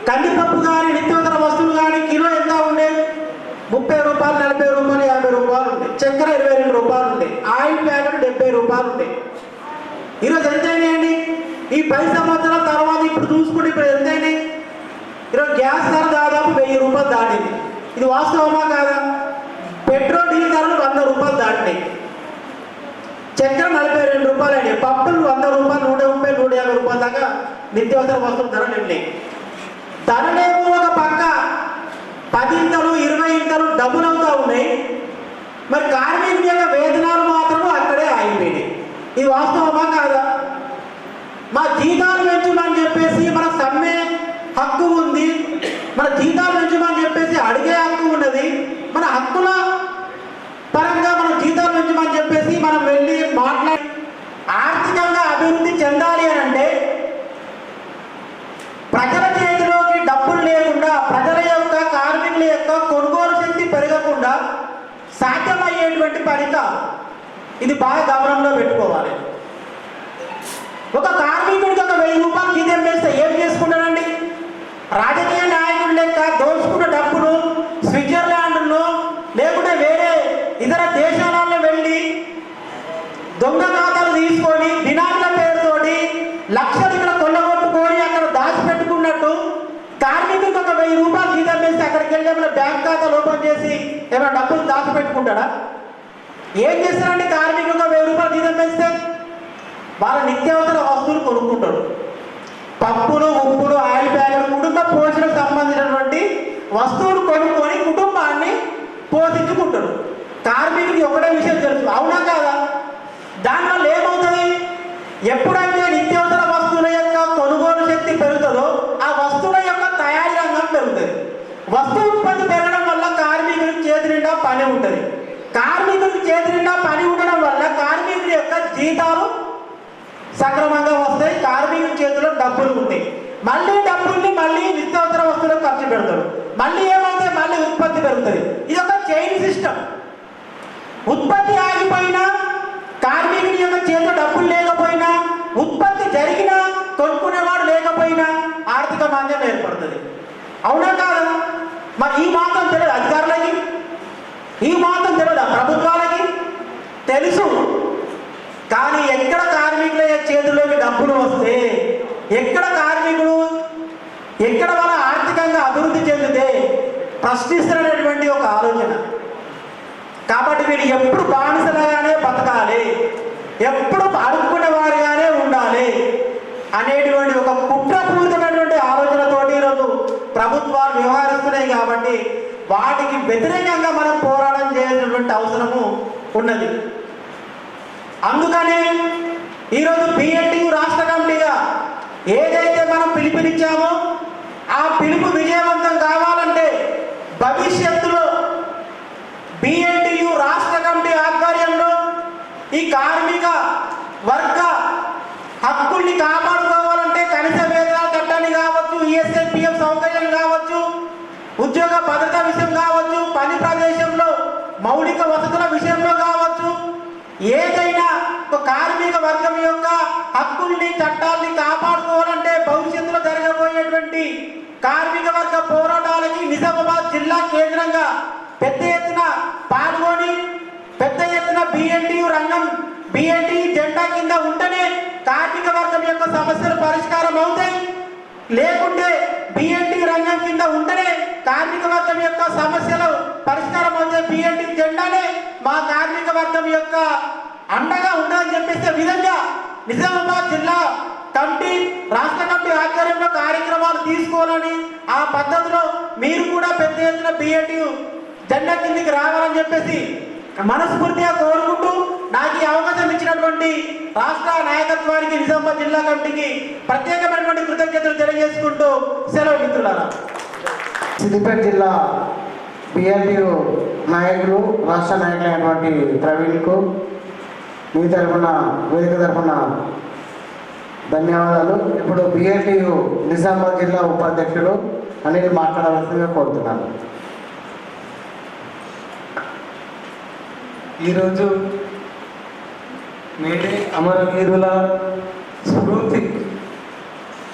కందిపప్పు కానీ నిత్యావసర వస్తువులు కానీ కిలో ఎంత ఉండే, 30 రూపాయలు, 40 రూపాయలు, 50 రూపాయలు ఉండే. చక్కెర 22 రూపాయలు ఉండే. ఆయిల్ ప్యాకెట్ 70 రూపాయలు ఉండే. ఈరోజు ఎంత అయినాయండి? ఈ 10 సంవత్సరాల తర్వాత ఇప్పుడు చూసుకుంటే ఇప్పుడు ఎంత అయినాయి? ఈరోజు గ్యాస్ ధర దాదాపు 1000 రూపాయలు దాటింది. ఇది వాస్తవమా కాదా? పెట్రోల్ డీజిల్ ధరలు 100 రూపాయలు దాటినాయి. చక్కెర 42 రూపాయలు అయినాయి. పప్పులు 100 రూపాయలు, 130, 150 రూపాయల దాకా నిత్యావసర వస్తువుల ధరలు వెళ్ళినాయి. ధరలేమో ఒక పక్క 10 ఇంతలు 20 ఇంతలు డబ్బులు అవుతా ఉన్నాయి. మరి కార్మికుల యొక్క వేతనాలు మాత్రం అక్కడే ఆగిపోయినాయి. ఇది వాస్తవమా కాదా? మా జీతాలు పెంచమని చెప్పేసి మన సమ్మె హక్కు ఉంది, మన జీతాలు పెంచమని చెప్పేసి అడిగే హక్కు ఉన్నది. మన హక్కుల పరంగా మన జీతాలు పెంచమని చెప్పేసి మనం వెళ్ళి మాట్లాడి ఆర్థికంగా అభివృద్ధి చెందాలి అని అంటే ప్రజల చేతిలోకి డబ్బులు లేకుండా, ప్రజల యొక్క కార్మికుల యొక్క కొనుగోలు శక్తి పెరగకుండా సాధ్యమయ్యేటువంటి పని కాదు. ఇది బాగా గమనంలో పెట్టుకోవాలి. ఒక కార్మికుడికి ఒక 1000 రూపాయలు జీతం వేస్తే ఏం చేసుకుంటాడండి? రాజకీయ నాయకుడు లెక్క దోచుకున్న డబ్బులు స్విట్జర్లాండ్లో లేకుంటే వేరే ఇతర దేశాలలో వెళ్ళి దొంగ ఖాతాలు తీసుకొని బినామీల పేరుతోటి లక్షలు ఇక్కడ కొల్లగొట్టుకొని అక్కడ దాచిపెట్టుకున్నట్టు కార్మికుడికి ఒక 1000 రూపాయలు జీతం వేస్తే అక్కడికి వెళ్ళి ఏమైనా బ్యాంక్ ఖాతాలు ఓపెన్ చేసి ఏమైనా డబ్బులు దాచిపెట్టుకుంటాడా? ఏం చేస్తారండి? కార్మికుడికి ఒక 1000 రూపాయలు జీతం వేస్తే వాళ్ళ నిత్యావసర వస్తువులు కొనుక్కుంటాడు. పప్పులు, ఉప్పులు, ఆయిల్ ప్యాకెట్, కుటుంబ పోషణకు సంబంధించినటువంటి వస్తువులు కొనుక్కొని కుటుంబాన్ని పోషించుకుంటాడు. కార్మికుడికి ఒకటే విషయం తెలుసు, అవునా కాదా? దానివల్ల ఏమవుతుంది? ఎప్పుడైతే నిత్యావసర వస్తువుల యొక్క కొనుగోలు శక్తి పెరుగుతుందో ఆ వస్తువుల యొక్క తయారీ రంగం పెరుగుతుంది. వస్తువు ఉత్పత్తి పెరగడం వల్ల కార్మికుడికి చేతి నిండా పని ఉంటుంది. కార్మికుడికి చేతి నిండా పని ఉండడం వల్ల కార్మికుడి యొక్క జీతాలు సక్రమంగా వస్తాయి, కార్మికుడి చేతిలో డబ్బులు ఉంటాయి. మళ్ళీ డబ్బుల్ని మళ్ళీ నిత్యావసర వస్తువులకు ఖర్చు పెడతాడు. మళ్ళీ ఏమైతే మళ్ళీ ఉత్పత్తి పెరుగుతుంది. ఇది ఒక చైన్ సిస్టమ్. ఉత్పత్తి ఆగిపోయినా, కార్మికుని యొక్క చేతిలో డబ్బులు లేకపోయినా, ఉత్పత్తి జరిగినా కొనుక్కునేవాడు లేకపోయినా ఆర్థిక మాంద్యం ఏర్పడుతుంది. అవునా కాదు? మరి ఈ మాత్రం తెలియదు అధికారులకి, ఈ మాత్రం తెలియదు ప్రభుత్వాలకి, తెలుసు. కానీ ఎక్కడ కార్మికుల చేతుల్లోకి డబ్బులు వస్తే, ఎక్కడ కార్మికులు ఎక్కడ వాళ్ళ ఆర్థికంగా అభివృద్ధి చెందితే ప్రశ్నిస్తున్నటువంటి ఒక ఆలోచన. కాబట్టి వీళ్ళు ఎప్పుడు బానిసలుగానే బతకాలి, ఎప్పుడు అడుక్కునే వారిగానే ఉండాలి అనేటువంటి ఒక కుట్రపూరితమైనటువంటి ఆలోచనతోటి ఈరోజు ప్రభుత్వాలు వ్యవహరిస్తున్నాయి. కాబట్టి వాటికి వ్యతిరేకంగా మనం పోరాటం చేయాల్సినటువంటి అవసరము ఉన్నది. అందుకనే ఈరోజు బిఎల్టీయూ రాష్ట్ర కమిటీగా ఏదైతే మనం పిలుపునిచ్చామో ఆ పిలుపు విజయవంతం కావాలంటే భవిష్యత్తులో బిఎల్టీయూ రాష్ట్ర కమిటీ ఆధ్వర్యంలో ఈ కార్మిక వర్గ హక్కుల్ని కాపాడుకోవాలంటే కనీస వేతనాల చట్టాన్ని కావచ్చు, ఈఎస్ఐపిఎఫ్ సౌకర్యం కావచ్చు, ఉద్యోగ భద్రత విషయం కావచ్చు, పని ప్రదేశంలో మౌలిక వసతుల విషయంలో కావచ్చు, ఏదైనా ఒక కార్మిక వర్గం యొక్క హక్కుల్ని చట్టాల్ని కాపాడుకోవాలంటే భవిష్యత్తులో జరగబోయేటువంటి కార్మిక వర్గ పోరాటాలకి నిజామాబాద్ జిల్లా కేంద్రంగా పెద్ద ఎత్తున పాల్గొని పెద్ద ఎత్తున బిఎల్టీయూ రంగం బిఎల్టీయూ జెండా కింద ఉంటేనే కార్మిక వర్గం యొక్క సమస్యలు పరిష్కారం అవుతాయి. లేకుంటే బిఎల్టీయూ రంగం కింద ఉంటేనే కార్మిక వర్గం యొక్క సమస్యలు పరిష్కారం అవుతాయి. బిఎల్టీయూ జెండానే మా కార్మిక వర్గం యొక్క అండగా ఉండాలని చెప్పేసే విధంగా నిజామాబాద్ జిల్లా కమిటీ రాష్ట్ర కమిటీ ఆధ్వర్యంలో కార్యక్రమాలు తీసుకోవాలని, ఆ పద్ధతిలో మీరు కూడా పెద్ద ఎత్తున బిఎల్టీయూ జెండా కిందికి రావాలని చెప్పేసి మనస్ఫూర్తిగా కోరుకుంటూ నాకు ఈ అవకాశం ఇచ్చినటువంటి రాష్ట్ర నాయకత్వానికి, నిజామాబాద్ జిల్లా కమిటీకి ప్రత్యేకమైనటువంటి కృతజ్ఞతలు తెలియజేసుకుంటూ సెలవు మిత్రులారా. సిద్దిపేట జిల్లా బిఎల్టీయూ నాయకులు, రాష్ట్ర నాయకులైనటువంటి ప్రవీణ్కు మీ తరఫున, వేదిక తరఫున ధన్యవాదాలు. ఇప్పుడు బిఎల్టీయూ నిజామాబాద్ జిల్లా ఉపాధ్యక్షులు అనిల్ మాట్లాడవలసిందిగా కోరుతున్నాను. ఈరోజు మేడే అమరవీరుల స్ఫూర్తి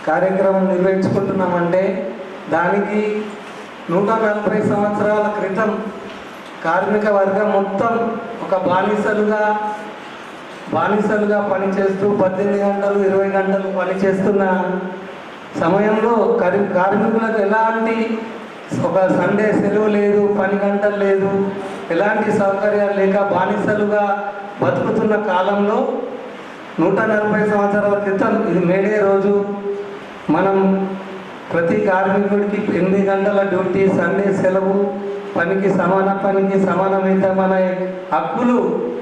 కార్యక్రమం నిర్వహించుకుంటున్నామంటే దానికి 140 సంవత్సరాల క్రితం కార్మిక వర్గం మొత్తం ఒక బానిసలుగా పనిచేస్తూ 18 గంటలు 20 గంటలు పనిచేస్తున్న సమయంలో కార్మికులకు ఎలాంటి ఒక సండే సెలవు లేదు, పని గంటలు లేదు, ఎలాంటి సౌకర్యాలు లేక బానిసలుగా బతుకుతున్న కాలంలో 140 సంవత్సరాల క్రితం ఇది మేడే రోజు మనం ప్రతి కార్మికుడికి 8 గంటల డ్యూటీ, సండే సెలవు, పనికి సమాన వేతనం మన హక్కులు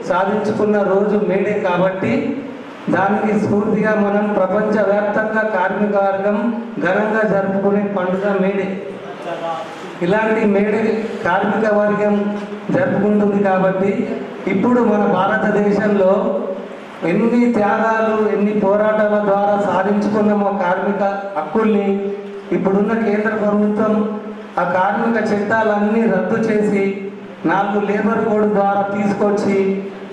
సాధించుకున్న రోజు మేడే. కాబట్టి దానికి స్ఫూర్తిగా మనం ప్రపంచవ్యాప్తంగా కార్మిక వర్గం ఘనంగా జరుపుకునే పండుగ మేడే. ఇలాంటి మేడే కార్మిక వర్గం జరుపుకుంటుంది. కాబట్టి ఇప్పుడు మన భారతదేశంలో ఎన్ని త్యాగాలు, ఎన్ని పోరాటాల ద్వారా సాధించుకున్నామో కార్మిక హక్కుల్ని, ఇప్పుడున్న కేంద్ర ప్రభుత్వం ఆ కార్మిక చట్టాలన్నీ రద్దు చేసి 4 లేబర్ కోడ్ ద్వారా తీసుకొచ్చి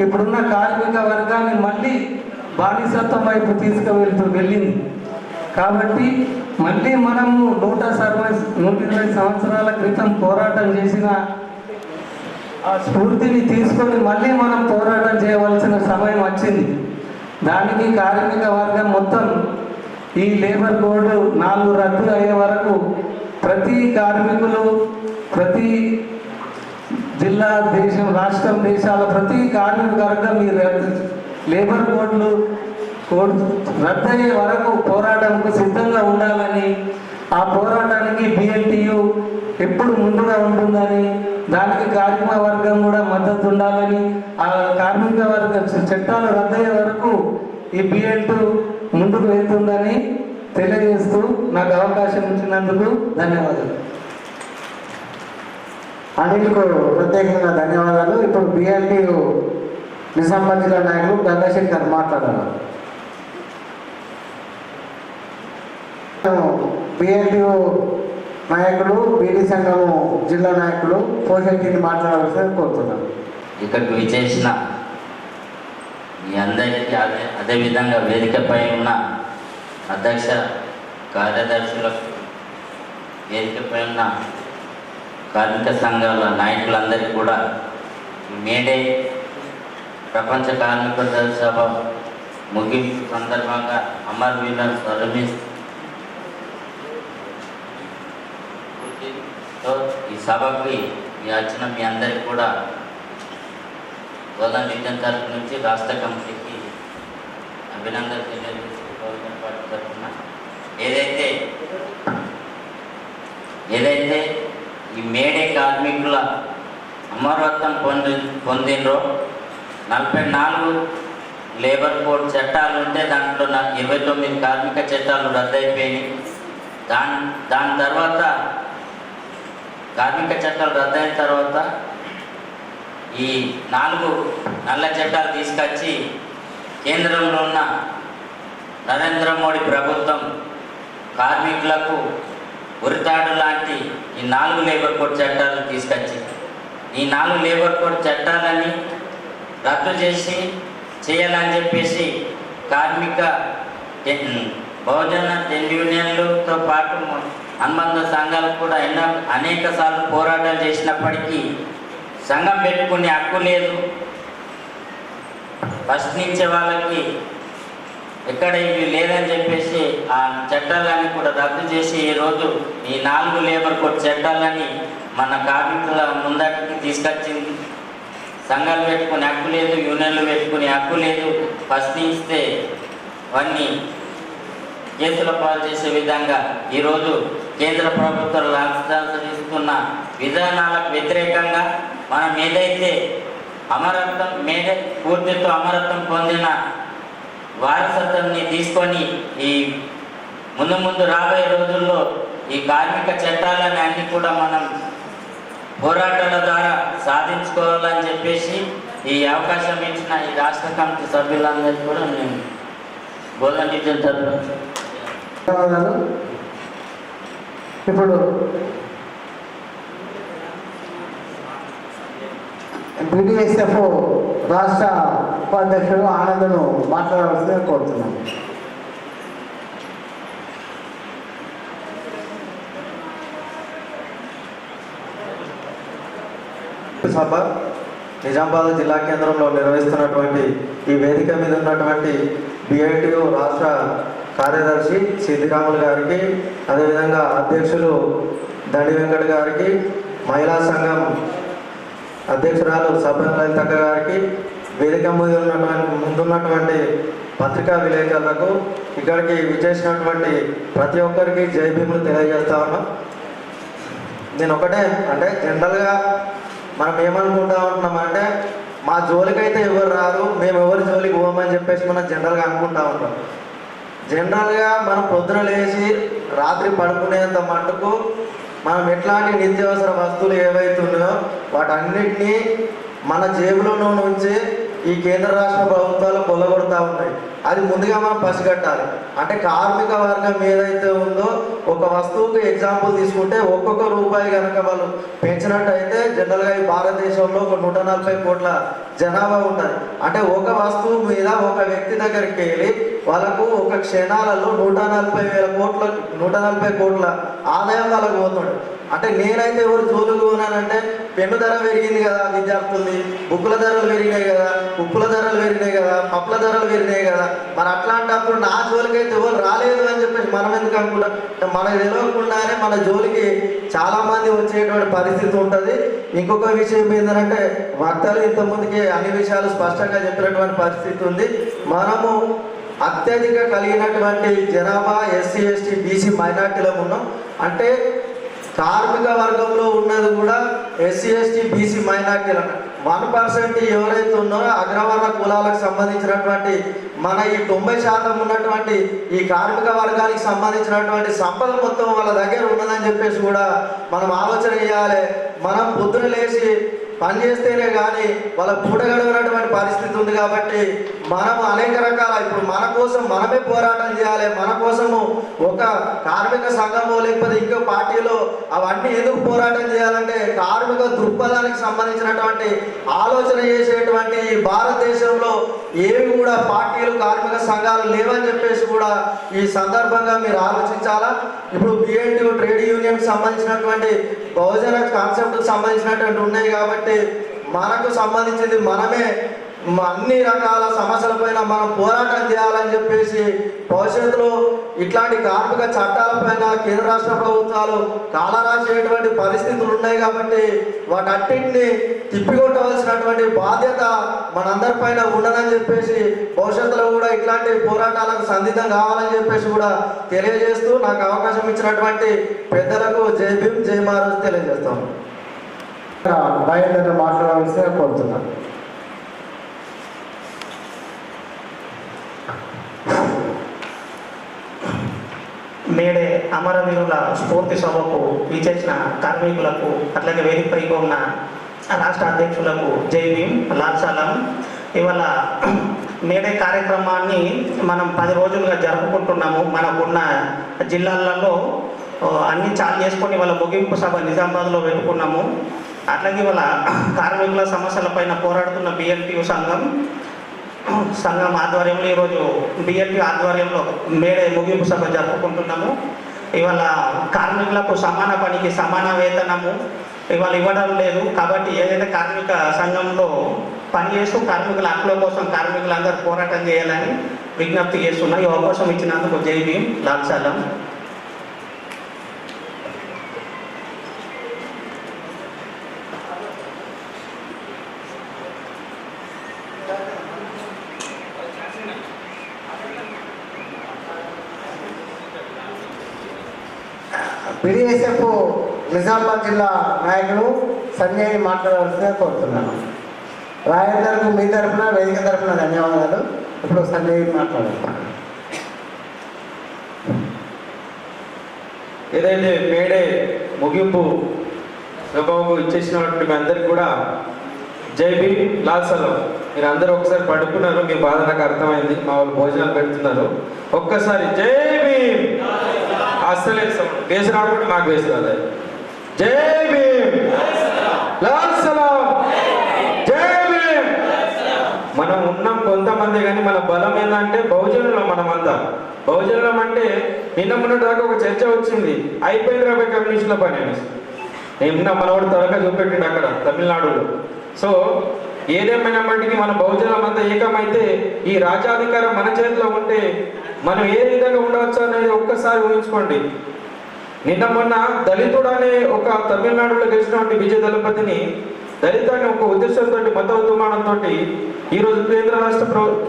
ఇప్పుడున్న కార్మిక వర్గాన్ని మళ్ళీ బానిసత్వం వైపు వెళ్ళింది. కాబట్టి మళ్ళీ మనము 120 సంవత్సరాల క్రితం పోరాటం చేసిన ఆ స్ఫూర్తిని తీసుకొని మళ్ళీ మనం పోరాటం చేయవలసిన సమయం వచ్చింది. దానికి కార్మిక వర్గం మొత్తం ఈ లేబర్ కోడ్ 4 రద్దు అయ్యే వరకు ప్రతి కార్మికులు, ప్రతి జిల్లా, దేశం, రాష్ట్రం, దేశాల ప్రతి కార్మిక వర్గం ఈ లేబర్ కోడ్ రద్దయ్యే వరకు పోరాటంకు సిద్ధంగా ఉండాలని, ఆ పోరాటానికి బిఎల్టీయూ ఎప్పుడు ముందుగా ఉంటుందని, దానికి కార్మిక వర్గం కూడా మద్దతు ఉండాలని, ఆ కార్మిక వర్గ చట్టాలు రద్దయ్యే వరకు ఈ బిఎల్టీయూ ముందుకు వెళ్తుందని తెలియజేస్తూ నాకు అవకాశం ఇచ్చినందుకు ధన్యవాదాలు. అనిల్కు ప్రత్యేకంగా ధన్యవాదాలు. ఇప్పుడు బిఎల్టీయూ నిజామాబాద్ జిల్లా నాయకులు గంగాశంకర్ మాట్లాడారు. బిఎల్టీఓ నాయకులు, బీడీ సంఘము జిల్లా నాయకులు పోషకుడిని మాట్లాడాల్సింది కోరుతున్నాను. ఇక్కడికి విచ్చేసిన మీ అందరికీ అదేవిధంగా వేదికపై ఉన్న అధ్యక్ష కార్యదర్శులకు, వేదికపై ఉన్న కార్మిక సంఘాల నాయకులందరికీ కూడా మేడే ప్రపంచ కార్మిక సభ ముగింపు సందర్భంగా అమరవీరులను స్మరణిస్తూ ఈ సభకి వచ్చిన మీ అందరికీ కూడా బోధన విద్యం తరఫు నుంచి రాష్ట్ర కమిటీకి అభినందన తెలియజేస్తున్న ఏదైతే ఈ మేడే కార్మికుల అమరత్వం పొందినరో 44 లేబర్ కోడ్ చట్టాలు ఉంటే దాంట్లో 29 కార్మిక చట్టాలు రద్దయిపోయినాయి. దాని తర్వాత కార్మిక చట్టాలు రద్దయిన తర్వాత ఈ 4 నల్ల చట్టాలు తీసుకొచ్చి కేంద్రంలో ఉన్న నరేంద్ర మోడీ ప్రభుత్వం కార్మికులకు ఉరితాడు లాంటి ఈ 4 లేబర్ కోడ్ చట్టాలు తీసుకొచ్చి ఈ 4 లేబర్ కోడ్ చట్టాలని రద్దు చేయాలని చెప్పేసి కార్మిక బహుజన యూనియన్లతో పాటు అనుబంధ సంఘాలు కూడా అనేక సార్లు పోరాటాలు చేసినప్పటికీ సంఘం పెట్టుకునే హక్కు లేదు. ప్రశ్నించే వాళ్ళకి ఎక్కడ ఇవి లేదని చెప్పేసి ఆ చట్టాలన్నీ కూడా రద్దు చేసి ఈరోజు ఈ 4 లేబర్ కోడ్ చట్టాలని మన కార్మికుల ముందటికి తీసుకొచ్చింది. సంఘాలు పెట్టుకునే హక్కు లేదు, యూనియన్లు పెట్టుకునే హక్కు లేదు. ప్రశ్నిస్తే అవన్నీ కేసుల పాలు చేసే విధంగా ఈరోజు కేంద్ర ప్రభుత్వాలు అనుసరిస్తున్న విధానాలకు వ్యతిరేకంగా మనం ఏదైతే పూర్తితో అమరత్వం పొందిన వారసత్వాన్ని తీసుకొని ఈ ముందు రాబోయే రోజుల్లో ఈ కార్మిక చట్టాలని అన్ని కూడా మనం పోరాటాల ద్వారా సాధించుకోవాలని చెప్పేసి ఈ అవకాశం ఇచ్చిన ఈ రాష్ట్ర కమిటీ సభ్యులందరికీ కూడా నేను బోధన ధన్యవాదాలు. ఇప్పుడు బీడీఎస్ఎఫ్ రాష్ట్ర ఉపాధ్యక్షుడు ఆనందను మాట్లాడవలసిందిగా కోరుతున్నాను. సభ నిజామాబాద్ జిల్లా కేంద్రంలో నిర్వహిస్తున్నటువంటి ఈ వేదిక మీద ఉన్నటువంటి బిఐటియు రాష్ట్ర కార్యదర్శి సిద్ధిరాములు గారికి, అదేవిధంగా అధ్యక్షులు దండి వెంకట గారికి, మహిళా సంఘం అధ్యక్షురాలు సభ్య లలితక్క గారికి, వేదిక ముందున్నటువంటి పత్రికా విలేకరులకు, ఇక్కడికి విచ్చేసినటువంటి ప్రతి ఒక్కరికి జై భీములు తెలియజేస్తా ఉన్నాం. నేను ఒకటే అంటే జనరల్గా మనం ఏమనుకుంటా ఉంటున్నామంటే మా జోలికైతే ఎవరు రారు, మేము ఎవరి జోలికి పోమని చెప్పేసి మనం జనరల్గా అనుకుంటా ఉంటాం. జనరల్గా మనం పొద్దున లేచి రాత్రి పడుకునేంత మట్టుకు మనం ఎట్లాంటి నిత్యావసర వస్తువులు ఏవైతే ఉన్నాయో వాటన్నిటినీ మన జేబులో నుంచి ఈ కేంద్ర రాష్ట్ర ప్రభుత్వాలు కొల్లగొడతా ఉన్నాయి. అది ముందుగా మనం పసిగట్టాలి. అంటే కార్మిక వర్గం ఏదైతే ఉందో ఒక వస్తువుకి ఎగ్జాంపుల్ తీసుకుంటే ఒక్కొక్క రూపాయి కనుక వాళ్ళు పెంచినట్టయితే జనరల్గా ఈ భారతదేశంలో ఒక 140 కోట్ల జనాభా ఉంటుంది. అంటే ఒక వస్తువు మీద ఒక వ్యక్తి దగ్గరికి వెళ్ళి వాళ్ళకు ఒక క్షణాలలో 140 కోట్ల ఆదాయం వాళ్ళకు పోతుంది. అంటే నేనైతే ఎవరు జోలుకు పోనానంటే పెన్ను ధర పెరిగింది కదా, విద్యార్థులది బుక్కుల ధరలు పెరిగినాయి కదా, ఉప్పుల ధరలు పెరిగినాయి కదా, పప్పుల ధరలు పెరిగినాయి కదా, మరి అట్లాంటప్పుడు నా జోలికైతే ఎవరు రాలేదు అని చెప్పేసి మనం ఎందుకు అనుకుంటాం? మనకు తెలియకుండానే మన జోలికి చాలామంది వచ్చేటువంటి పరిస్థితి ఉంటుంది. ఇంకొక విషయం ఏంటంటే వక్తలు ఇంతకుముందుకి అన్ని విషయాలు స్పష్టంగా చెప్పినటువంటి పరిస్థితి ఉంది. మనము అత్యధిక కలిగినటువంటి జనాభా ఎస్సీ ఎస్టీ బీసీ మైనార్టీలో ఉన్నాం. అంటే కార్మిక వర్గంలో ఉన్నది కూడా ఎస్సీ ఎస్టీ బీసీ మైనార్టీలు. 1% ఎవరైతే ఉన్నారో అగ్రవర్ణ కులాలకు సంబంధించినటువంటి మన ఈ 90% ఉన్నటువంటి ఈ కార్మిక వర్గానికి సంబంధించినటువంటి సంపద మొత్తం వాళ్ళ దగ్గర ఉన్నదని చెప్పేసి కూడా మనం ఆలోచన చేయాలి. మనం పొద్దున లేచి పని చేస్తేనే కానీ వాళ్ళ పూట గడవనటువంటి పరిస్థితి ఉంది. కాబట్టి మనము అనేక రకాల ఇప్పుడు మన కోసం మనమే పోరాటం చేయాలి. మన కోసము ఒక కార్మిక సంఘము లేకపోతే ఇంకో పార్టీలో అవన్నీ ఎందుకు పోరాటం చేయాలంటే కార్మిక దృక్పథానికి సంబంధించినటువంటి ఆలోచన చేసేటువంటి భారతదేశంలో ఏవి కూడా పార్టీలు కార్మిక సంఘాలు లేవని చెప్పేసి కూడా ఈ సందర్భంగా మీరు ఆలోచించాలా. ఇప్పుడు బిఎన్టీయూ ట్రేడ్ యూనియన్కి సంబంధించినటువంటి బహుజన కాన్సెప్ట్కి సంబంధించినటువంటి ఉన్నాయి. కాబట్టి మనకు సంబంధించింది మనమే అన్ని రకాల సమస్యలపైన మనం పోరాటం చేయాలని చెప్పేసి భవిష్యత్తులో ఇట్లాంటి కార్మిక చట్టాలపైన కేంద్ర రాష్ట్ర ప్రభుత్వాలు కాలరాసేటువంటి పరిస్థితులు ఉన్నాయి. కాబట్టి వాటన్నింటినీ తిప్పికొట్టవలసినటువంటి బాధ్యత మనందరిపైన ఉండదని చెప్పేసి భవిష్యత్తులో కూడా ఇట్లాంటి పోరాటాలకు సంసిద్ధం కావాలని చెప్పేసి కూడా తెలియజేస్తూ నాకు అవకాశం ఇచ్చినటువంటి పెద్దలకు జై భీమ్ జై మహారాజ్ తెలియజేస్తాను. రాయందరిని మాట్లాడవలసిందిగా కోరుతున్నాను. మేడే అమరవీరుల స్ఫూర్తి సభకు విచ్చేసిన కార్మికులకు అట్లాగే వేదికపైకి ఉన్న రాష్ట్ర అధ్యక్షులకు జై భీమ్ లాల్ సలాం. ఇవాళ మేడే కార్యక్రమాన్ని మనం 10 రోజులుగా జరుపుకుంటున్నాము. మనకున్న జిల్లాలలో అన్ని చాలు చేసుకొని వాళ్ళ ముగింపు సభ నిజామాబాద్లో పెట్టుకున్నాము. అట్లాగే వాళ్ళ కార్మికుల సమస్యలపైన పోరాడుతున్న బిఎన్టీయూ సంఘం ఆధ్వర్యంలో ఈరోజు బిఎన్టీయూ ఆధ్వర్యంలో మేడే ముగింపు సభ జరుపుకుంటున్నాము. ఇవాళ కార్మికులకు సమాన పనికి సమాన వేతనము ఇవాళ ఇవ్వడం లేదు. కాబట్టి ఏదైతే కార్మిక సంఘంలో పనిచేస్తూ కార్మికుల హక్కుల కోసం కార్మికులందరూ పోరాటం చేయాలని విజ్ఞప్తి చేస్తున్నారు. ఈ అవకాశం ఇచ్చినందుకు జై భీమ్ లాల్ సలాం. BDSF నిజామాబాద్ జిల్లా నాయకులు సంజయ్ని మాట్లాడవలసిందిగా కోరుతున్నాను. రాయందర్కు మీ తరఫున వేదిక తరఫున ధన్యవాదాలు. ఇప్పుడు సంజయ్ మాట్లాడారు. ఏదైతే మేడే ముగింపు సభకు ఇచ్చేసినటువంటి మీ అందరికి కూడా జై భీమ్ లాల్ సలాం. మీరు అందరూ ఒకసారి పడుకున్నారు, మీ బాధ నాకు అర్థమైంది. మా వాళ్ళు భోజనాలు పెడుతున్నారు. ఒక్కసారి జై భీమ్ అస్సలే వేసి రాకుండా మాకు వేసి రాదు. జై భీమ్ లాల్ సలాం. జై భీమ్. మనం ఉన్నాం కొంతమంది కానీ మన బలం ఏంటంటే బహుజనులం. మనమంతా బహుజనులం అంటే నిన్న మొన్నటి దాకా ఒక చర్చ వచ్చింది, అయిపోయింది 50 కమ్యూనిస్టుల పని అని. నిన్న మనవాడు తరగా చూపెట్టిండు అక్కడ తమిళనాడులో. సో ఏదేమైనప్పటికీ మన బహుజనులం అంతా ఏకమైతే ఈ రాజ్యాధికారం మన చేతిలో ఉంటే మనం ఏ విధంగా ఉండవచ్చు అనేది ఒక్కసారి ఊహించుకోండి. నిన్న మొన్న దళితుడు అనే ఒక తమిళనాడులో గెలిచినటువంటి విజయ దళపతిని దళితాన్ని ఒక ఉద్దేశంతో మత ఉద్యమానంతో ఈరోజు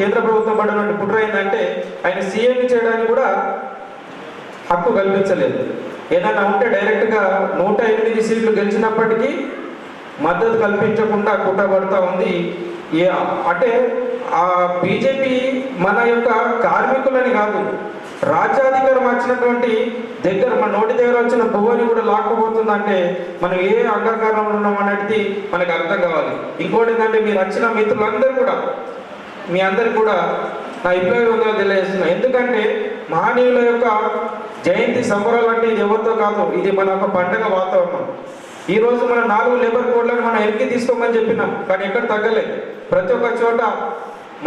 కేంద్ర ప్రభుత్వం పడినటువంటి కుట్ర ఏంటంటే ఆయన సీఎం చేయడానికి కూడా హక్కు కల్పించలేదు. ఏదైనా ఉంటే డైరెక్ట్గా 108 సీట్లు గెలిచినప్పటికీ మద్దతు కల్పించకుండా కుట్రపడుతూ ఉంది. అంటే ఆ బీజేపీ మన యొక్క కార్మికులని కాదు, రాజ్యాధికారం వచ్చినటువంటి దగ్గర మన నోటి దగ్గర వచ్చిన భూమిని కూడా లాక్కపోతుందంటే మనం ఏ అంగీకారంలో ఉన్నాం అనేది మనకు అర్థం కావాలి. ఇంకోటి ఏంటంటే మీరు వచ్చిన మిత్రులందరూ కూడా మీ అందరికి కూడా నా అభిప్రాయం ఉందో తెలియజేస్తున్నా. ఎందుకంటే మహనీయుల యొక్క జయంతి సంబరాలు అంటే ఇది ఎవరితో కాదు, ఇది మన ఒక పండగ వాతావరణం. ఈరోజు మన 4 లేబర్ కోడ్లను మనం వెనక్కి తీసుకోమని చెప్పినాం, కానీ ఎక్కడ తగ్గలేదు. ప్రతి ఒక్క చోట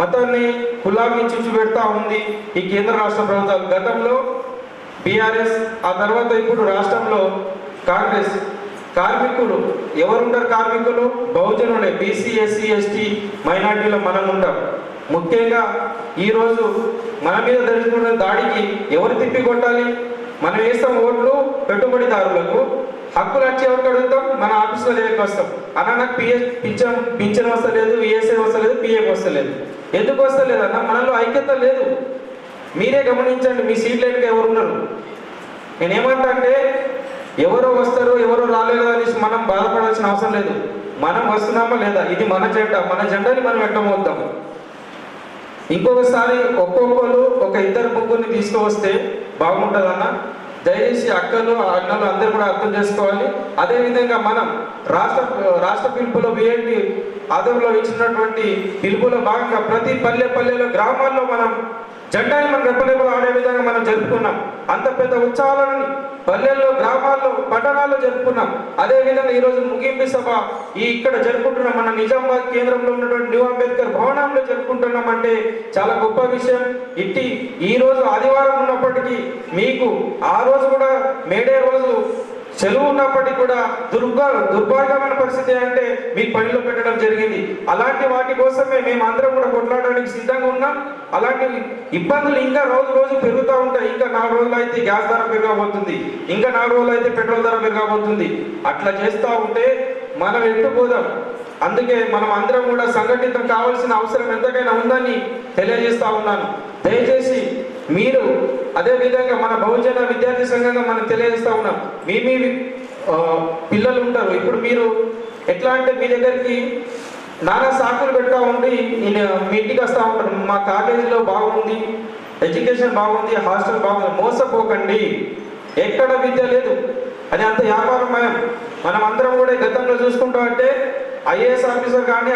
మతాన్ని కులాన్ని చూపెడతా ఉంది ఈ కేంద్ర రాష్ట్ర ప్రభుత్వాలు. గతంలో బీఆర్ఎస్, ఆ తర్వాత ఇప్పుడు రాష్ట్రంలో కాంగ్రెస్. కార్మికులు ఎవరుంటారు? కార్మికులు బహుజనులే, బీసీ, ఎస్సీ, ఎస్టీ, మైనార్టీలో మనం ఉంటాం. ముఖ్యంగా ఈరోజు మన మీద జరుగుతున్న దాడికి ఎవరు తిప్పి కొట్టాలి? మనం వేస్తాం ఓట్లు పెట్టుబడిదారులకు, హక్కులు వచ్చి ఎవరికి అడుగుతాం? మన ఆఫీసులో దగ్గరికి వస్తాం. అన్న నాకు పింఛన్ వస్తలేదు, ఈఎస్ఐ వస్తలేదు, పిఎఫ్ వస్తలేదు. ఎందుకు వస్తలేదు అన్న? మనలో ఐక్యత లేదు. మీరే గమనించండి, మీ సీట్ల వెనుక ఎవరున్నారు. నేనేమంటా అంటే ఎవరో వస్తారు ఎవరో రాలేదు అనేసి మనం బాధపడాల్సిన అవసరం లేదు. మనం వస్తున్నామా లేదా, ఇది మన జెండా. మన జెండాని మనం ఎట్టమవుతాం. ఇంకొకసారి ఒక్కొక్కరు ఒక 2 ముగ్గురిని తీసుకువస్తే బాగుంటుందన్న. దయచేసి అక్కలు అన్నలు అందరూ కూడా అర్థం చేసుకోవాలి. అదేవిధంగా మనం రాష్ట్ర పిలుపులో బిఎన్టీ ఆధ్వర్యంలో ఇచ్చినటువంటి పిలుపులో భాగంగా ప్రతి పల్లెలో గ్రామాల్లో మనం జెండాని మనం రెప్పలేపులు ఆడే విధంగా మనం జరుపుకున్నాం. అంత పెద్ద ఉత్సవాలను పల్లెల్లో, గ్రామాల్లో, పట్టణాల్లో జరుపుకున్నాం. అదేవిధంగా ఈరోజు ముగింపు సభ ఇక్కడ జరుపుకుంటున్నాం. మన నిజామాబాద్ కేంద్రంలో ఉన్నటువంటి న్యూ అంబేద్కర్ భవనంలో జరుపుకుంటున్నాం అంటే చాలా గొప్ప విషయం. ఈ రోజు ఆదివారం ఉన్నప్పటికీ మీకు ఆ రోజు కూడా మేడే రోజు సెలవు ఉన్నప్పటికీ కూడా దుర్భాగ్యమైన పరిస్థితి అంటే మీకు పనిలో పెట్టడం జరిగింది. అలాంటి వాటి కోసమే మేము అందరం కూడా కొట్లాడడానికి సిద్ధంగా ఉన్నాం. అలాంటి ఇబ్బందులు ఇంకా రోజు పెరుగుతూ ఉంటాయి. ఇంకా 4 రోజులు అయితే గ్యాస్ ధర పెరగబోతుంది, ఇంకా 4 రోజులు అయితే పెట్రోల్ ధర పెరగబోతుంది. అట్లా చేస్తూ ఉంటే మనం ఎట్టుపోదాం. అందుకే మనం అందరం కూడా సంఘటితం కావాల్సిన అవసరం ఎంతకైనా ఉందని తెలియజేస్తా ఉన్నాను. దయచేసి మీరు అదేవిధంగా మన బహుజన విద్యార్థి సంఘంగా మనం తెలియజేస్తా ఉన్నాం. మీ పిల్లలు ఉంటారు. ఇప్పుడు మీరు ఎట్లా అంటే మీ దగ్గరికి నానా సాకులు పెడతా ఉండి మీ ఇంటికి వస్తూ ఉంటారు. మా కాలేజీలో బాగుంది, ఎడ్యుకేషన్ బాగుంది, హాస్టల్ బాగుంది. మోసపోకండి. ఎక్కడ విద్య లేదు, అది అంత వ్యాపారమయం. మనం అందరం కూడా గతంలో చూసుకుంటాం అంటే ఐఏఎస్ ఆఫీసర్ కానీ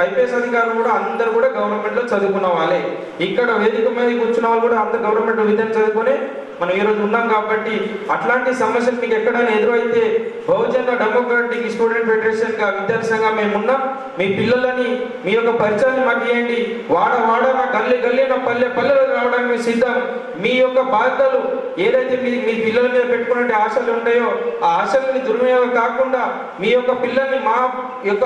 ఐపీఎస్ అధికారులు కూడా అందరు కూడా గవర్నమెంట్లో చదువుకున్న వాళ్ళే. ఇక్కడ వేదిక మీద కూర్చున్న వాళ్ళు కూడా అందరు గవర్నమెంట్ విద్యను చదువుకొని మనం ఈరోజు ఉన్నాం. కాబట్టి అట్లాంటి సమస్యలు మీకు ఎక్కడైనా ఎదురైతే బహుజన డెమోక్రాటిక్ స్టూడెంట్ ఫెడరేషన్గా విద్యార్థి సంఘం మేము ఉన్నాం. మీ పిల్లలని మీ యొక్క పరిచయాన్ని మాకు ఇవ్వండి. వాడ గల్లీ పల్లెలో రావడానికి మేము సిద్ధం. మీ యొక్క బాధ్యతలు ఏదైతే మీ పిల్లల మీద పెట్టుకునే ఆశలు ఉంటాయో ఆ ఆశలని దుర్వినియోగం కాకుండా మీ యొక్క పిల్లల్ని మా యొక్క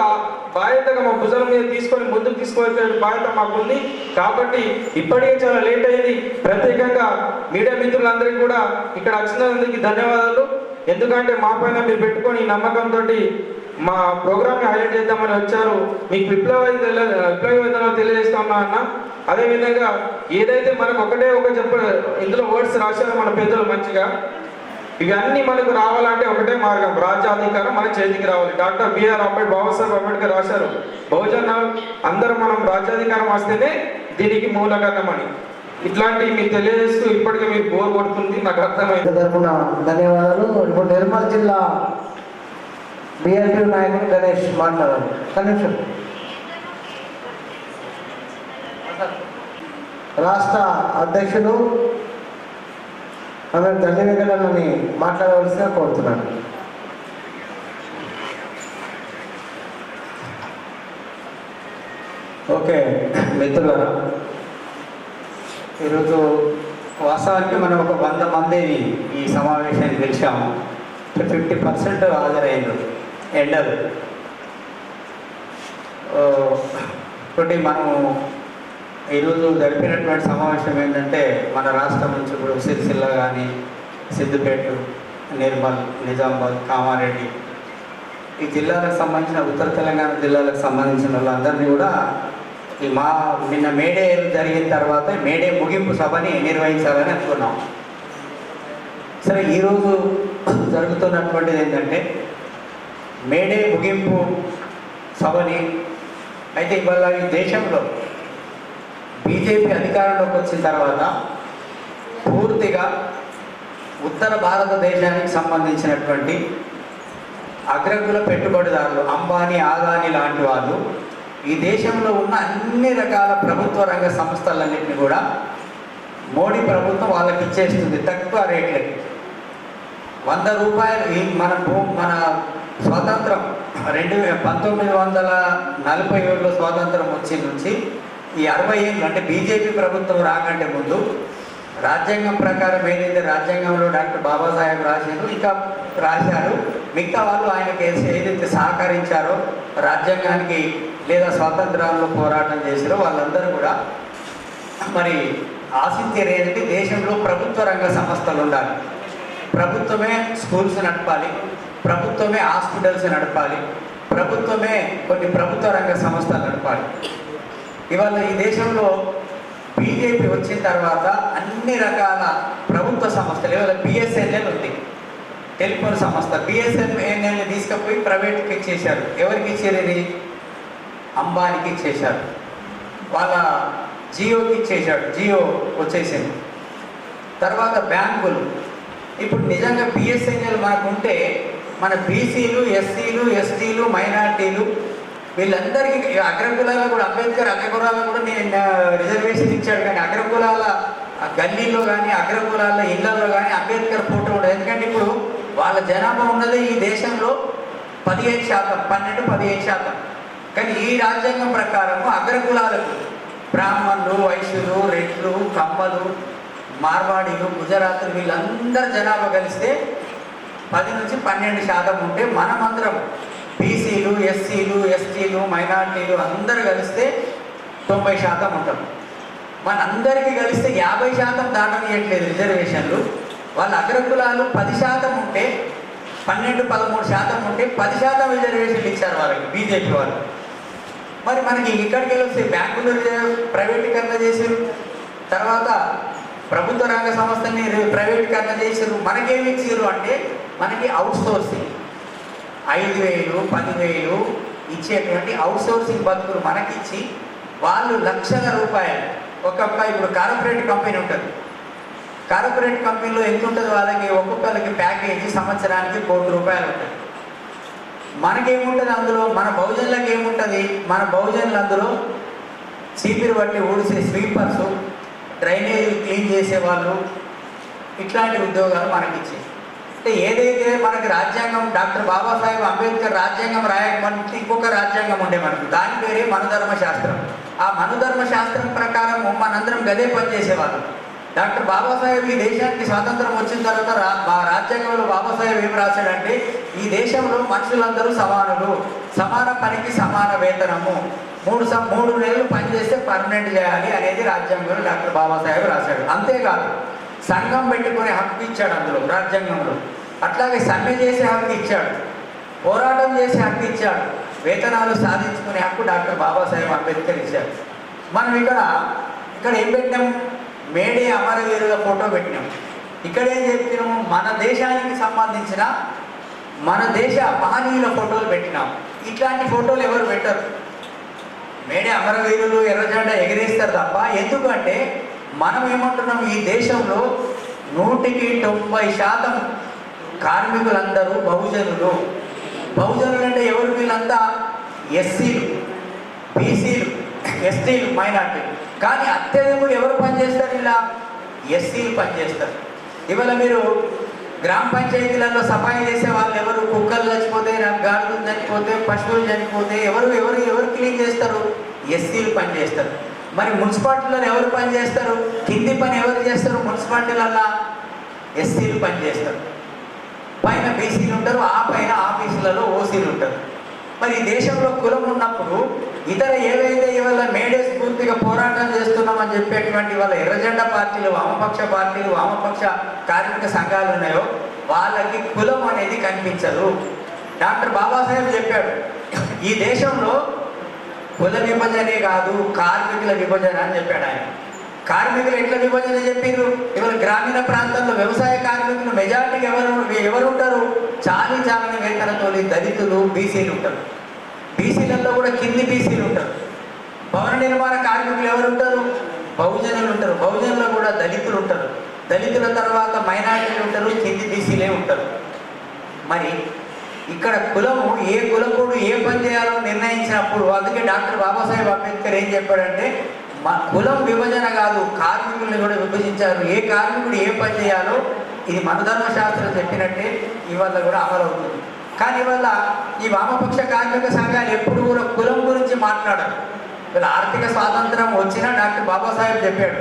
బాధ్యతగా మా భుజాల మీద తీసుకొని ముందుకు తీసుకువచ్చే బాధ్యత మాకుంది. కాబట్టి ఇప్పటికే చాలా లేట్ అయింది. ప్రత్యేకంగా మీడియా మిత్రులందరికీ కూడా ఇక్కడ వచ్చినందుకు ధన్యవాదాలు. ఎందుకంటే మా పైన మీరు పెట్టుకొని నమ్మకంతో మా ప్రోగ్రామ్ని హైలైట్ చేద్దామని వచ్చారు. మీకు విప్లవ తెలియజేస్తా ఉన్నా అన్న. అదేవిధంగా ఏదైతే మనకు ఇందులో వర్డ్స్ రాశారో మన పెద్దలు మంచిగా, ఇవన్నీ మనకు రావాలంటే ఒకటే మార్గం, రాజ్యాధికారం మన చేతికి రావాలి. డాక్టర్ బిఆర్ అంబేద్కర్, బాబాసాహెబ్ అంబేద్కర్ రాశారు, బహుజన అందరూ మనం రాజ్యాధికారం వస్తేనే దీనికి మూల కారణమని. ఇట్లాంటివి మీకు తెలియజేస్తూ ఇప్పటికే మీకు బోర్ కొడుతుంది, నాకు అర్థమైంది. తరపున ధన్యవాదాలు. ఇప్పుడు నిర్మల్ జిల్లా బిఎన్పీ నాయకుడు గణేష్ మాట్లాడారు. కనీసం రాష్ట్ర అధ్యక్షుడు ఆమె దండి వెంకటన్నని మాట్లాడవలసిగా కోరుతున్నాను. ఓకే మిత్రులారా, ఈరోజు వాస్తవానికి మనం ఒక 100 మంది ఈ సమావేశానికి పిలిచాము. 50% హాజరైంది. ఎండలు ఒకటి మనం ఈరోజు జరిపినటువంటి సమావేశం ఏంటంటే మన రాష్ట్రం నుంచి ఇప్పుడు సిరిసిల్ల కానీ, సిద్దిపేట, నిర్మల్, నిజామాబాద్, కామారెడ్డి ఈ జిల్లాలకు సంబంధించిన ఉత్తర తెలంగాణ జిల్లాలకు సంబంధించిన వాళ్ళందరినీ కూడా నిన్న మేడే జరిగిన తర్వాత మేడే ముగింపు సభని నిర్వహించాలని అనుకున్నాం. సరే, ఈరోజు జరుగుతున్నటువంటిది ఏంటంటే మేడే ముగింపు సభని. అయితే ఇవాళ ఈ దేశంలో బీజేపీ అధికారంలోకి వచ్చిన తర్వాత పూర్తిగా ఉత్తర భారతదేశానికి సంబంధించినటువంటి అగ్రకుల పెట్టుబడిదారులు, అంబానీ, ఆదానీ లాంటి వాళ్ళు ఈ దేశంలో ఉన్న అన్ని రకాల ప్రభుత్వ రంగ సంస్థలన్నింటినీ కూడా మోడీ ప్రభుత్వం వాళ్ళకి ఇచ్చేస్తుంది తక్కువ రేట్లకి. 100 రూపాయలు మన స్వాతంత్రం 1947లో స్వాతంత్రం వచ్చి నుంచి ఈ 60 ఏళ్ళు అంటే బీజేపీ ప్రభుత్వం రాకంటే ముందు రాజ్యాంగం ప్రకారం ఏదైతే రాజ్యాంగంలో డాక్టర్ బాబాసాహెబ్ రాశారు, ఇంకా రాశారు, మిగతా వాళ్ళు ఆయనకి ఏదైతే సహకరించారో రాజ్యాంగానికి లేదా స్వాతంత్రాల్లో పోరాటం చేశారో వాళ్ళందరూ కూడా మరి ఆశించేది ఏంటంటే దేశంలో ప్రభుత్వ రంగ సంస్థలు ఉండాలి. ప్రభుత్వమే స్కూల్స్ నడపాలి, ప్రభుత్వమే హాస్పిటల్స్ నడపాలి, ప్రభుత్వమే కొన్ని ప్రభుత్వ రంగ సంస్థలు నడపాలి. ఇవాళ ఈ దేశంలో బీజేపీ వచ్చిన తర్వాత అన్ని రకాల ప్రభుత్వ సంస్థలు, ఇవాళ బిఎస్ఎన్ఎల్ ఉంది, టెలిఫోన్ సంస్థ, బిఎస్ఎన్ఎల్ని తీసుకుపోయి ప్రైవేట్కి ఇచ్చేశారు. ఎవరికి ఇచ్చారు? ఇది అంబానీకి ఇచ్చేశారు. వాళ్ళ జియోకి ఇచ్చేశాడు, జియో వచ్చేసింది. తర్వాత బ్యాంకులు, ఇప్పుడు నిజంగా బిఎస్ఎన్ఎల్ మనకు ఉంటే మన బీసీలు, ఎస్సీలు, ఎస్టీలు, మైనార్టీలు వీళ్ళందరికీ అగ్రకులాలు కూడా అంబేద్కర్ అగ్రకులాలకు కూడా నేను రిజర్వేషన్ ఇచ్చాడు. కానీ అగ్రకులాల గల్లీలో కానీ అగ్రకులాల ఇళ్లలో కానీ అంబేద్కర్ ఫోటో ఉండదు. ఎందుకంటే ఇప్పుడు వాళ్ళ జనాభా ఉన్నది ఈ దేశంలో 15%, 12-15%. కానీ ఈ రాజ్యాంగం ప్రకారము అగ్రకులాలకు బ్రాహ్మణులు, వైశ్యులు, రెడ్లు, కమ్మలు, మార్వాడీలు, గుజరాతులు వీళ్ళందరూ జనాభా కలిస్తే 10-12% ఉంటే మనమందరం బీసీలు, ఎస్సీలు, ఎస్టీలు, మైనార్టీలు అందరూ కలిస్తే 90% ఉంటాం. మనందరికీ కలిస్తే 50% దాటనియట్లేదు రిజర్వేషన్లు. వాళ్ళ అగ్రకులాలు 10% ఉంటే 12-13% ఉంటే 10% రిజర్వేషన్లు ఇచ్చారు వాళ్ళకి బీజేపీ వాళ్ళు. మరి మనకి ఇక్కడికి వెళ్ళి వస్తే బ్యాంకులు ప్రైవేటీకరణ చేశారు, తర్వాత ప్రభుత్వ రంగ సంస్థని ప్రైవేటీకరణ చేశారు. మనకేమి ఇచ్చారు అంటే మనకి అవుట్ సోర్సింగ్ 5,000, 10,000 ఇచ్చేటువంటి అవుట్ సోర్సింగ్ బతుకులు మనకిచ్చి వాళ్ళు లక్షల రూపాయలు ఇప్పుడు కార్పొరేట్ కంపెనీ ఉంటుంది. కార్పొరేట్ కంపెనీలో ఎంత ఉంటుంది వాళ్ళకి ఒక్కొక్కరికి ప్యాకేజీ సంవత్సరానికి ₹1,00,00,000 ఉంటుంది. మనకేముంటుంది అందులో? మన బహుజనులకు ఏముంటుంది? మన బహుజనులు అందులో చీపిరి బట్టి ఊడిసే స్వీపర్సు, డ్రైనేజీలు క్లీన్ చేసేవాళ్ళు, ఇట్లాంటి ఉద్యోగాలు మనకిచ్చి. అంటే ఏదైతే మనకి రాజ్యాంగం డాక్టర్ బాబాసాహెబ్ అంబేద్కర్ రాజ్యాంగం రాయకపోతే ఇంకొక రాజ్యాంగం ఉండే మనకు, దాని పేరే మనుధర్మశాస్త్రం. ఆ మనుధర్మశాస్త్రం ప్రకారం మనందరం గదే పనిచేసేవాళ్ళం. డాక్టర్ బాబాసాహెబ్ ఈ దేశానికి స్వాతంత్రం వచ్చిన తర్వాత మా రాజ్యాంగంలో బాబాసాహెబ్ ఏం రాశాడంటే ఈ దేశంలో మనుషులందరూ సమానులు, సమాన పనికి సమాన వేతనము, 3 నెలలు పనిచేస్తే పర్మనెంట్ చేయాలి అనేది రాజ్యాంగంలో డాక్టర్ బాబాసాహెబ్ రాశాడు. అంతేకాదు సంఘం పెట్టుకునే హక్కు ఇచ్చాడు అందులో రాజ్యాంగంలో. అట్లాగే సమ్మె చేసే హక్కు ఇచ్చాడు, పోరాటం చేసే హక్కు ఇచ్చాడు, వేతనాలు సాధించుకునే హక్కు డాక్టర్ బాబాసాహెబ్ అంబేద్కర్ ఇచ్చాడు. మనం ఇక్కడ ఏం పెట్టినాం? మేడే అమరవీరుల ఫోటో పెట్టినాం. ఇక్కడ ఏం చెప్పినాము? మన దేశానికి సంబంధించిన మన దేశ మహనీయుల ఫోటోలు పెట్టినాం. ఇట్లాంటి ఫోటోలు ఎవరు పెట్టరు. మేడే అమరవీరులు ఎర్రజెండా ఎగిరేస్తారు తప్ప. ఎందుకంటే మనం ఏమంటున్నాం, ఈ దేశంలో 100% కార్మికులందరూ బహుజనులు. బహుజనులు అంటే ఎవరు? వీళ్ళంతా ఎస్సీలు, బీసీలు, ఎస్టీలు, మైనార్టీలు. కానీ అత్యధికులు ఎవరు పనిచేస్తారు? ఇలా ఎస్సీలు పనిచేస్తారు. ఇవాళ మీరు గ్రామ పంచాయతీలలో సఫాయి చేసే వాళ్ళు ఎవరు? కుక్కలు చచ్చిపోతే, గాడులు చచ్చిపోతే, పశువులు చనిపోతే ఎవరు క్లీన్ చేస్తారు? ఎస్సీలు పనిచేస్తారు. మరి మున్సిపాలిటీలలో ఎవరు పనిచేస్తారు? కింది పని ఎవరు చేస్తారు? మున్సిపాలిటీలలో ఎస్సీలు పనిచేస్తారు. పైన బీసీలు ఉంటారు, ఆ పైన ఆఫీసులలో ఓసీలు ఉంటారు. మరి ఈ దేశంలో కులం ఉన్నప్పుడు ఇతర ఏవైతే ఇవాళ మేడే స్ఫూర్తిగా పోరాటం చేస్తున్నామని చెప్పేటువంటి వాళ్ళ ఎర్రజెండా పార్టీలు, వామపక్ష పార్టీలు, వామపక్ష కార్మిక సంఘాలు ఉన్నాయో వాళ్ళకి కులం అనేది కనిపించదు. డాక్టర్ బాబాసాహెబ్ చెప్పాడు, ఈ దేశంలో కుల విభజనే కాదు కార్మికుల విభజన అని చెప్పాడు ఆయన. కార్మికులు ఎట్లా విభజన చెప్పారు? ఇవాళ గ్రామీణ ప్రాంతాల్లో వ్యవసాయ కార్మికులు మెజార్టీగా ఎవరు ఉంటారు? చాలని వేతనతో దళితులు, బీసీలు ఉంటారు. బీసీలలో కూడా కింది బీసీలు ఉంటారు. భవన నిర్మాణ కార్మికులు ఎవరు ఉంటారు? బహుజనులు ఉంటారు. బహుజనులు కూడా దళితులు ఉంటారు. దళితుల తర్వాత మైనారిటీలు ఉంటారు, కింది బీసీలే ఉంటారు. మరి ఇక్కడ కులము ఏ కులకుడు ఏ పని చేయాలో నిర్ణయించినప్పుడు, అందుకే డాక్టర్ బాబాసాహెబ్ అంబేద్కర్ ఏం చెప్పాడంటే కులం విభజన కాదు, కార్మికుల్ని కూడా విభజించారు. ఏ కార్మికుడు ఏ పని చేయాలో ఇది మనుధర్మశాస్త్రం చెప్పినట్టే ఇవాళ కూడా అమలవుతుంది. కానీ ఇవాళ ఈ వామపక్ష కార్మిక సంఘాలు ఎప్పుడు కూడా కులం గురించి మాట్లాడరు. వీళ్ళ ఆర్థిక స్వాతంత్రం వచ్చినా డాక్టర్ బాబాసాహెబ్ చెప్పాడు,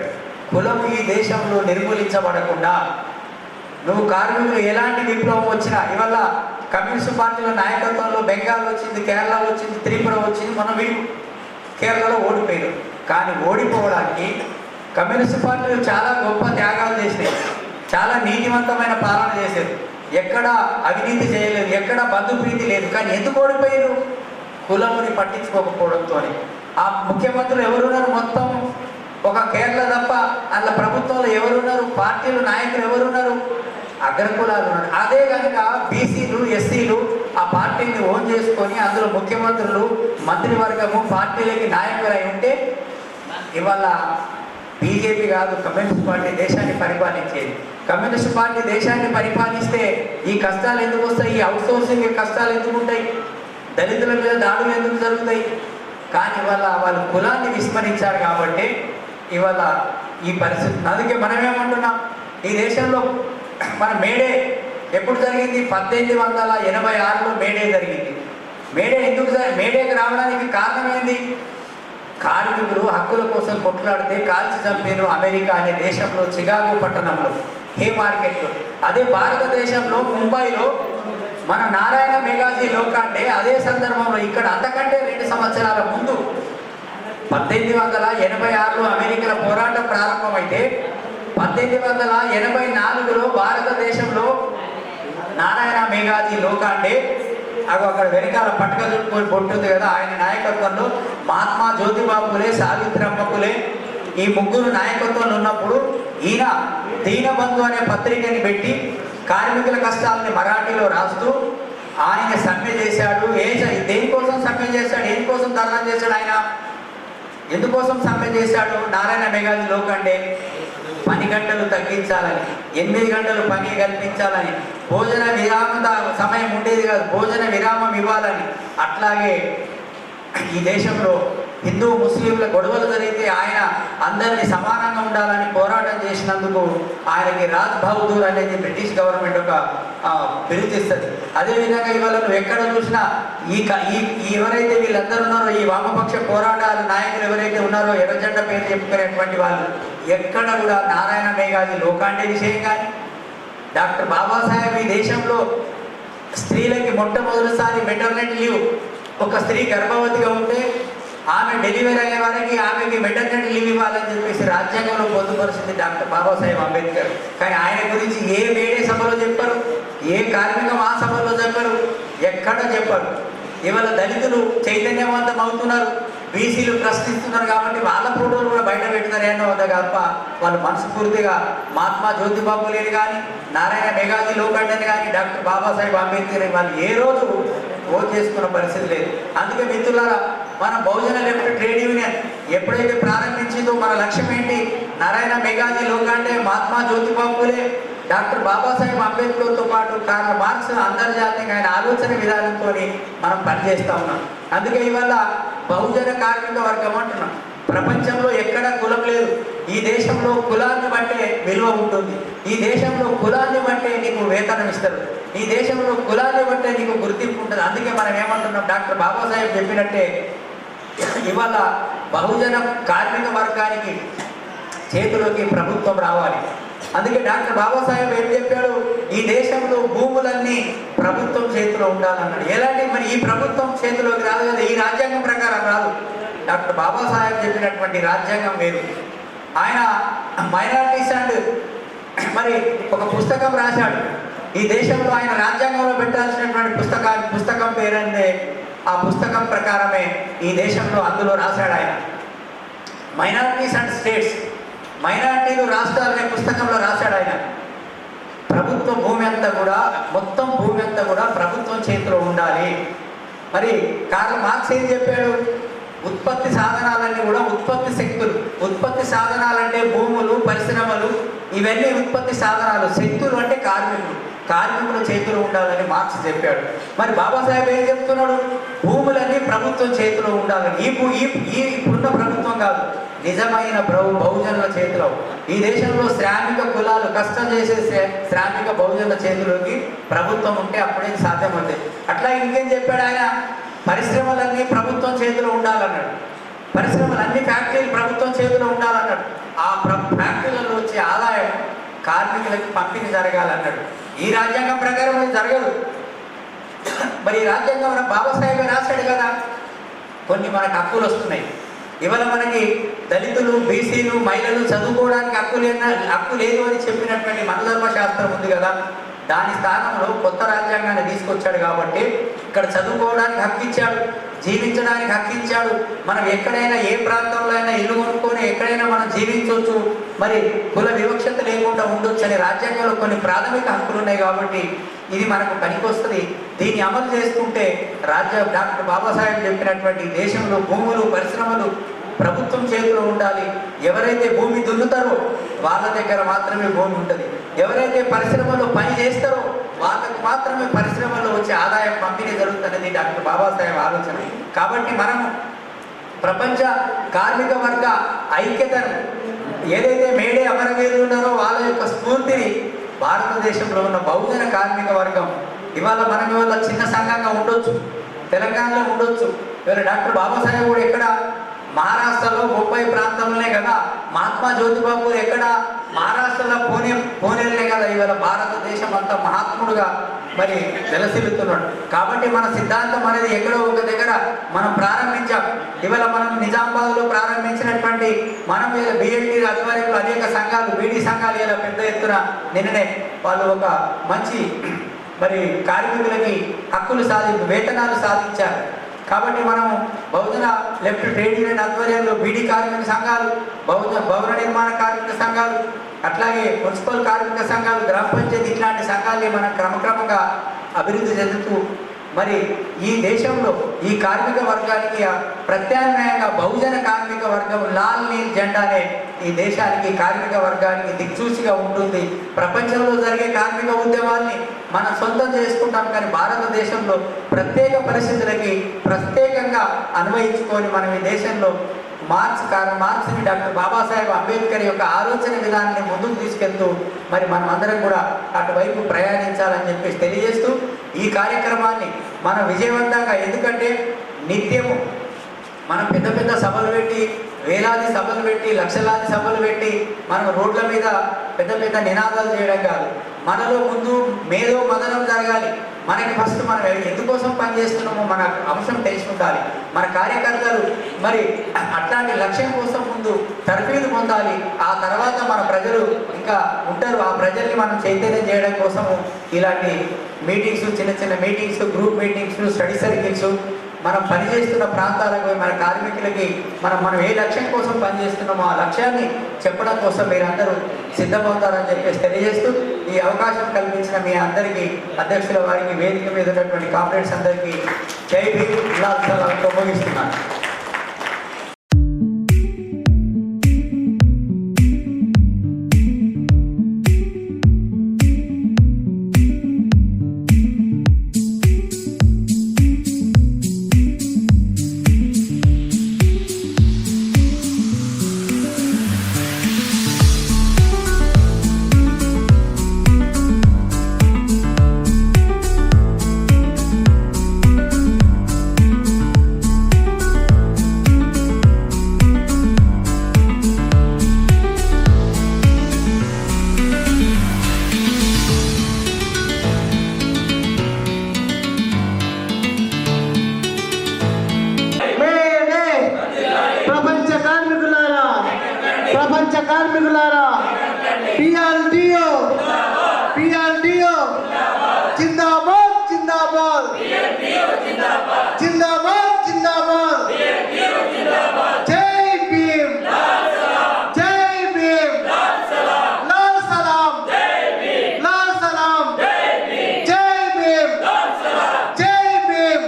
కులం ఈ దేశంలో నిర్మూలించబడకుండా నువ్వు కార్మికులు ఎలాంటి విప్లవం వచ్చినా, ఇవాళ కమ్యూనిస్ట్ పార్టీల నాయకత్వంలో బెంగాల్ వచ్చింది, కేరళ వచ్చింది, త్రిపుర వచ్చింది, మనం కేరళలో ఓడిపోయారు. కానీ ఓడిపోవడానికి కమ్యూనిస్ట్ పార్టీలు చాలా గొప్ప త్యాగాలు చేసినాయి, చాలా నీతివంతమైన పాలన చేశారు, ఎక్కడ అవినీతి చేయలేదు, ఎక్కడ బంధుప్రీతి లేదు. కానీ ఎందుకు ఓడిపోయారు? కులముని పట్టించుకోకపోవడంతో. ఆ ముఖ్యమంత్రులు ఎవరున్నారు? మొత్తం ఒక కేరళ తప్ప అందులో ప్రభుత్వంలో ఎవరున్నారు? పార్టీలు నాయకులు ఎవరున్నారు? అగ్రకులాలు ఉన్నారు. అదే కనుక బీసీలు, ఎస్సీలు ఆ పార్టీని ఓన్ చేసుకొని అందులో ముఖ్యమంత్రులు, మంత్రివర్గము, పార్టీలకి నాయకులు అయి ఉంటే ఇవాళ బీజేపీ కాదు, కమ్యూనిస్ట్ పార్టీ దేశాన్ని పరిపాలించేది. కమ్యూనిస్ట్ పార్టీ దేశాన్ని పరిపాలిస్తే ఈ కష్టాలు ఎందుకు వస్తాయి? ఈ అవుట్సోర్సింగ్ కష్టాలు ఎందుకు ఉంటాయి? దళితుల మీద దాడులు ఎందుకు జరుగుతాయి? కానీ ఇవాళ వాళ్ళు కులాన్ని విస్మరించారు కాబట్టి ఇవాళ ఈ పరిస్థితి. అందుకే మనం ఏమంటున్నాం, ఈ దేశంలో మన మేడే ఎప్పుడు జరిగింది? 1886లో మేడే జరిగింది. మేడే ఎందుకు మేడేకి రావడానికి కారణం ఏంది? కార్మికులు హక్కుల కోసం కొట్లాడితే కాల్చి చంపారు అమెరికా అనే దేశంలో, చికాగో పట్టణంలో, హే మార్కెట్లో. అదే భారతదేశంలో ముంబైలో మన నారాయణ మెగాజీ లోకాండే అదే సందర్భంలో ఇక్కడ అంతకంటే 2 సంవత్సరాల ముందు 1886లో అమెరికాలో పోరాటం ప్రారంభమైతే 1884లో భారతదేశంలో నారాయణ మెగాజీ లోకాండే అక్కడ వెనకాల పట్టుక చుట్టుకొని పొట్టుంది కదా, ఆయన నాయకత్వంలో మహాత్మా జ్యోతిబా ఫులే, సావిత్రమ్మ ఫులే ఈ ముగ్గురు నాయకత్వంలో ఉన్నప్పుడు ఈయన దీనబంధు అనే పత్రికని పెట్టి కార్మికుల కష్టాలని మరాఠీలో రాస్తూ ఆయన సమ్మె చేశాడు. దేనికోసం సమ్మె చేశాడు? దేనికోసం ధర్నా చేశాడు? ఆయన ఎందుకోసం సమ్మె చేశాడు? నారాయణ మెగాజీ లోకండే పని గంటలు తగ్గించాలని, 8 గంటలు పని కల్పించాలని, భోజన విరామ సమయం ఉండేది కాదు, భోజన విరామం ఇవ్వాలని. అట్లాగే ఈ దేశంలో హిందూ ముస్లింల గొడవలు జరిగితే ఆయన అందరినీ సమానంగా ఉండాలని పోరాటం చేసినందుకు ఆయనకి రాజ్ బహదూర్ అనేది బ్రిటిష్ గవర్నమెంట్ ఒక పిలుపునిస్తుంది. అదేవిధంగా ఇవాళ నువ్వు ఎక్కడ చూసినా ఎవరైతే వీళ్ళందరూ ఉన్నారో, ఈ వామపక్ష పోరాటాల నాయకులు ఎవరైతే ఉన్నారో, ఎర్రజెండ పేరు చెప్పుకునేటువంటి వాళ్ళు, ఎక్కడ కూడా నారాయణ మెగాజీ లోకాండే విషయం కానీ, డాక్టర్ బాబాసాహెబ్ ఈ దేశంలో స్త్రీలకి మొట్టమొదటిసారి మెటర్నిటీ లీవ్, ఒక స్త్రీ గర్భవతిగా ఉంటే ఆమె డెలివరీ అయ్యే వారికి ఆమెకి మెటర్నిటీ లీవ్ ఇవ్వాలని చెప్పేసి రాజ్యాంగంలో పొందుపరిచింది డాక్టర్ బాబాసాహెబ్ అంబేద్కర్. కానీ ఆయన గురించి ఏ మేడే సభలో చెప్పరు, ఏ కార్మిక మహాసభలో చెప్పరు, ఎక్కడ చెప్పరు. ఇవాళ దళితులు చైతన్యవంతం అవుతున్నారు, బీసీలు ప్రశ్నిస్తున్నారు కాబట్టి వాళ్ళ ఫోటోలు కూడా బయట పెడతారేనో వద్ద తప్ప వాళ్ళు మనస్ఫూర్తిగా మహాత్మా జ్యోతిబా ఫులేని కానీ, నారాయణ మెగాజీ లోకండేని కానీ, డాక్టర్ బాబాసాహెబ్ అంబేద్కర్ వాళ్ళు ఏ రోజు ఓట్ చేసుకున్న పరిస్థితి లేదు. అందుకే మిత్రులారా, మన బహుజన లెఫ్ట్ ట్రేడ్ యూనియన్ ఎప్పుడైతే ప్రారంభించిందో మన లక్ష్యం ఏంటి? నారాయణ మెగాజీ లోకాండే, మహాత్మా జ్యోతిబా ఫులే, డాక్టర్ బాబాసాహెబ్ అంబేద్కర్తో పాటు కార్ల్ మార్క్స్ అంతర్జాతీయంగా ఆయన ఆలోచన విధానంతో మనం పనిచేస్తూ ఉన్నాం. అందుకే ఇవాళ బహుజన కార్మిక వర్గం అంటున్నాం. ప్రపంచంలో ఎక్కడ కులం లేదు. ఈ దేశంలో కులాన్ని బట్టే విలువ ఉంటుంది. ఈ దేశంలో కులాన్ని బట్టే నీకు వేతనం ఇస్తారు. ఈ దేశంలో కులాన్ని బట్టే నీకు గుర్తింపు ఉంటుంది. అందుకే మనం ఏమంటున్నాం, డాక్టర్ బాబాసాహెబ్ చెప్పినట్టే ఇవాళ బహుజన కార్మిక వర్గానికి చేతిలోకి ప్రభుత్వం రావాలి. అందుకే డాక్టర్ బాబాసాహెబ్ ఏం చెప్పాడు? ఈ దేశంలో భూములన్నీ ప్రభుత్వం చేతిలో ఉండాలన్నాడు. ఎలాంటి మరి ఈ ప్రభుత్వం చేతిలోకి రాదు కదా, ఈ రాజ్యాంగం ప్రకారం రాదు. డాక్టర్ బాబాసాహెబ్ చెప్పినటువంటి రాజ్యాంగం వేరు. ఆయన మైనారిటీస్ అండ్ మరి ఒక పుస్తకం రాశాడు. ఈ దేశంలో ఆయన రాజ్యాంగంలో పెట్టాల్సినటువంటి పుస్తకం పేరంటే ఆ పుస్తకం ప్రకారమే ఈ దేశంలో అందులో రాశాడు ఆయన. మైనారిటీస్ అండ్ స్టేట్స్, మైనారిటీలు రాష్ట్రాలు అనే పుస్తకంలో రాశాడు ఆయన. ప్రభుత్వ భూమి అంతా కూడా, మొత్తం భూమి అంతా కూడా ప్రభుత్వం చేతిలో ఉండాలి. మరి కార్ల్ మార్క్స్ ఏం చెప్పాడు? ఉత్పత్తి సాధనాలన్నీ కూడా ఉత్పత్తి శక్తులు. ఉత్పత్తి సాధనాలంటే భూములు, పరిశ్రమలు, ఇవన్నీ ఉత్పత్తి సాధనాలు. శక్తులు అంటే కార్మికులు. కార్మికుల చేతిలో ఉండాలని మార్క్స్ చెప్పాడు. మరి బాబాసాహెబ్ ఏం చెప్తున్నాడు? భూములన్నీ ప్రభుత్వం చేతిలో ఉండాలని. ఇప్పుడున్న ప్రభుత్వం కాదు, నిజమైన బహుజనుల చేతిలో. ఈ దేశంలో శ్రామిక కులాలు, కష్టం చేసే శ్రామిక బహుజనుల చేతిలోకి ప్రభుత్వం ఉంటే అప్పుడే సాధ్యమవుతుంది. అట్లా ఇంకేం చెప్పాడు ఆయన? పరిశ్రమలన్నీ ప్రభుత్వం చేతిలో ఉండాలన్నాడు. పరిశ్రమలన్నీ ఫ్యాక్టరీలు ప్రభుత్వం చేతిలో ఉండాలన్నాడు. ఆ ఫ్యాక్టరీలలో వచ్చే ఆదాయం కార్మికులకు పంపిణీ జరగాలన్నాడు. ఈ రాజ్యాంగం ప్రకారం అది జరగదు. మరి ఈ రాజ్యాంగం బాబాసాహెబ్ రాశాడు కదా, కొన్ని మనకు హక్కులు వస్తున్నాయి. ఇవాళ మనకి దళితులు, బీసీలు, మహిళలు చదువుకోవడానికి హక్కు లేదు అని చెప్పినటువంటి మనధర్మ శాస్త్రం ఉంది కదా, దాని స్థానంలో కొత్త రాజ్యాంగాన్ని తీసుకొచ్చాడు. కాబట్టి ఇక్కడ చదువుకోవడానికి హక్కు ఇచ్చాడు, జీవించడానికి హక్కు ఇచ్చాడు. మనం ఎక్కడైనా ఏ ప్రాంతంలో అయినా ఇల్లు కొనుక్కొని ఎక్కడైనా మనం జీవించవచ్చు. మరి కుల వివక్షత లేకుండా ఉండొచ్చు అని రాజ్యాంగంలో కొన్ని ప్రాథమిక హక్కులు ఉన్నాయి. కాబట్టి ఇది మనకు పనికొస్తుంది. దీన్ని అమలు చేసుకుంటే డాక్టర్ బాబాసాహెబ్ చెప్పినటువంటి దేశంలో భూములు, పరిశ్రమలు ప్రభుత్వం చేతిలో ఉండాలి. ఎవరైతే భూమి దున్నుతారో వాళ్ళ దగ్గర మాత్రమే భూమి ఉంటుంది. ఎవరైతే పరిశ్రమలో పని చేస్తారో వాళ్ళకు మాత్రమే పరిశ్రమలో వచ్చే ఆదాయం పంపిణీ జరుగుతున్నది డాక్టర్ బాబాసాహెబ్ ఆలోచన. కాబట్టి మనము ప్రపంచ కార్మిక వర్గ ఐక్యతను ఏదైతే మేడే అమరవీరులు ఉన్నారో వాళ్ళ యొక్క స్ఫూర్తిని భారతదేశంలో ఉన్న బహుజన కార్మిక వర్గం ఇవాళ మనం ఇవాళ చిన్న సంఘంగా ఉండొచ్చు, తెలంగాణలో ఉండొచ్చు. ఇవాళ డాక్టర్ బాబాసాహెబ్ కూడా ఎక్కడ మహారాష్ట్రలో ముంబై ప్రాంతంలోనే కదా, మహాత్మా జ్యోతిబాబు ఎక్కడ మహారాష్ట్రలో పూణేలనే కదా. ఇవాళ భారతదేశం అంతా మహాత్ముడుగా మరి వెలసిల్లుతున్నాడు. కాబట్టి మన సిద్ధాంతం అనేది ఎక్కడో ఒక దగ్గర మనం ప్రారంభించాం. ఇవాళ మనం నిజామాబాద్లో ప్రారంభించినటువంటి మనం బిఎల్టీ ఆధ్వర్యంలో అనేక సంఘాలు, బీడీ సంఘాలు ఇలా పెద్ద ఎత్తున నిన్ననే వాళ్ళు ఒక మంచి మరి కార్మికులకి హక్కులు వేతనాలు సాధించారు. కాబట్టి మనం బహుజన లెఫ్ట్ ట్రేడ్ యూనియన్ ఆధ్వర్యంలో బీడీ కార్మిక సంఘాలు, భవన నిర్మాణ కార్మిక సంఘాలు, అట్లాగే మున్సిపల్ కార్మిక సంఘాలు, గ్రామ పంచాయతీ ఇట్లాంటి సంఘాలని మనం క్రమక్రమంగా అభివృద్ధి చెందుతూ మరి ఈ దేశంలో ఈ కార్మిక వర్గానికి ప్రత్యామ్నాయంగా బహుజన కార్మిక వర్గం లాల్ నీల్ జెండానే ఈ దేశానికి కార్మిక వర్గానికి దిక్సూచిగా ఉంటుంది. ప్రపంచంలో జరిగే కార్మిక ఉద్యమాల్ని మనం సొంతం చేసుకుంటాం, కానీ భారతదేశంలో ప్రత్యేక పరిస్థితులకి ప్రత్యేకంగా అన్వయించుకొని మనం ఈ దేశంలో మార్క్స్ని డాక్టర్ బాబాసాహెబ్ అంబేద్కర్ యొక్క ఆలోచన విధానాన్ని ముందుకు తీసుకెళ్తూ మరి మనం అందరం కూడా అటువైపు ప్రయాణించాలని చెప్పేసి తెలియజేస్తూ ఈ కార్యక్రమాన్ని మనం విజయవంతంగా, ఎందుకంటే నిత్యము మనం పెద్ద పెద్ద సభలు పెట్టి, వేలాది సభలు పెట్టి, లక్షలాది సభలు పెట్టి మనం రోడ్ల మీద పెద్ద పెద్ద నినాదాలు చేయడం కాదు. మనలో ముందు మేధో మదనం జరగాలి. మనకి ఫస్ట్ మనం ఎందుకోసం పనిచేస్తున్నామో మన అంశం తెలుసుకుంటాలి. మన కార్యకర్తలు మరి అట్లాంటి లక్ష్యం కోసం ముందు తరఫీదు పొందాలి. ఆ తర్వాత మన ప్రజలు ఇంకా ఉంటారు. ఆ ప్రజల్ని మనం చైతన్యం చేయడం కోసము ఇలాంటి మీటింగ్స్, చిన్న చిన్న meetings, group meetings, study circles, మనం పనిచేస్తున్న ప్రాంతాలకు మన కార్మికులకి మనం ఏ లక్ష్యం కోసం పనిచేస్తున్నామో ఆ లక్ష్యాన్ని చెప్పడం కోసం మీరందరూ సిద్ధమవుతారని చెప్పేసి తెలియజేస్తూ ఈ అవకాశం కల్పించిన మీ అందరికీ, అధ్యక్షుల వారికి, వేదిక మీద ఉన్నటువంటి కామ్రేడ్స్ అందరికీ జై భీమ్ ముగిస్తున్నాను. ప్రపంచ కార్మికులారా, PLDO జిందాబాద్ జిందాబాద్ జిందాబాద్ జిందాబాద్. జై భీమ్, జై భీమ్, లాల్ సలాం, లాల్ సలాం, జై భీమ్, జై భీమ్.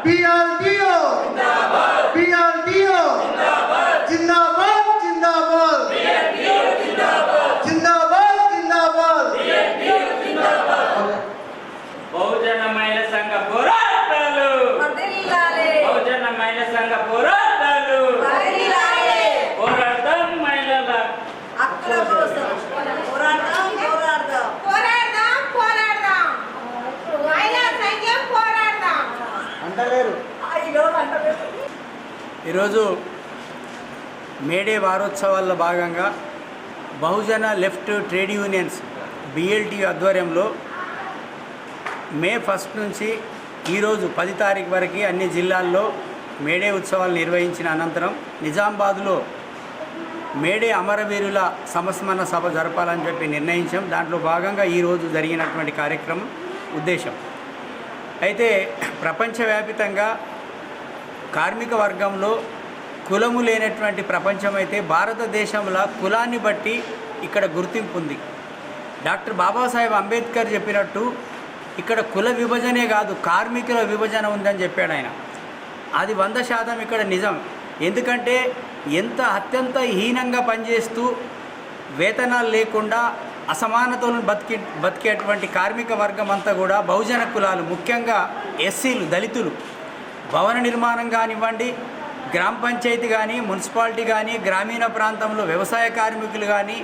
PLDO జిందాబాద్ జిందాబాద్ జిందాబాద్ జిందాబాద్. బహుజన మహిళా సంఘ పోరాటాలు, బహుజన మహిళా సంఘ పోరాటాలు, పోరాటం మహిళల హక్కుల కోసం పోరాటం, పోరాడదాం, పోరాడదాం, పోరాడదాం, మహిళా సంఘం పోరాడదాం. ఈరోజు మేడే వారోత్సవాల్లో భాగంగా బహుజన లెఫ్ట్ ట్రేడ్ యూనియన్స్ BLT ఆధ్వర్యంలో మే 1 నుంచి ఈరోజు 10 తారీఖు వరకు అన్ని జిల్లాల్లో మేడే ఉత్సవాలు నిర్వహించిన అనంతరం నిజామాబాద్లో మేడే అమరవీరుల సంస్మరణ సభ జరపాలని చెప్పి నిర్ణయించాం. దాంట్లో భాగంగా ఈరోజు జరిగినటువంటి కార్యక్రమం ఉద్దేశం. అయితే ప్రపంచవ్యాపితంగా కార్మిక వర్గంలో కులము లేనటువంటి ప్రపంచం అయితే భారతదేశంలో కులాన్ని బట్టి ఇక్కడ గుర్తింపు ఉంది. డాక్టర్ బాబాసాహెబ్ అంబేద్కర్ చెప్పినట్టు ఇక్కడ కుల విభజనే కాదు, కార్మికుల విభజన ఉందని చెప్పాడు ఆయన. అది 100% ఇక్కడ నిజం. ఎందుకంటే అత్యంత హీనంగా పనిచేస్తూ వేతనాలు లేకుండా అసమానతలను బతికేటువంటి కార్మిక వర్గం అంతా కూడా బహుజన కులాలు, ముఖ్యంగా ఎస్సీలు, దళితులు భవన నిర్మాణం కానివ్వండి, గ్రామ పంచాయతీ కానీ, మున్సిపాలిటీ కానీ, గ్రామీణ ప్రాంతంలో వ్యవసాయ కార్మికులు కానీ,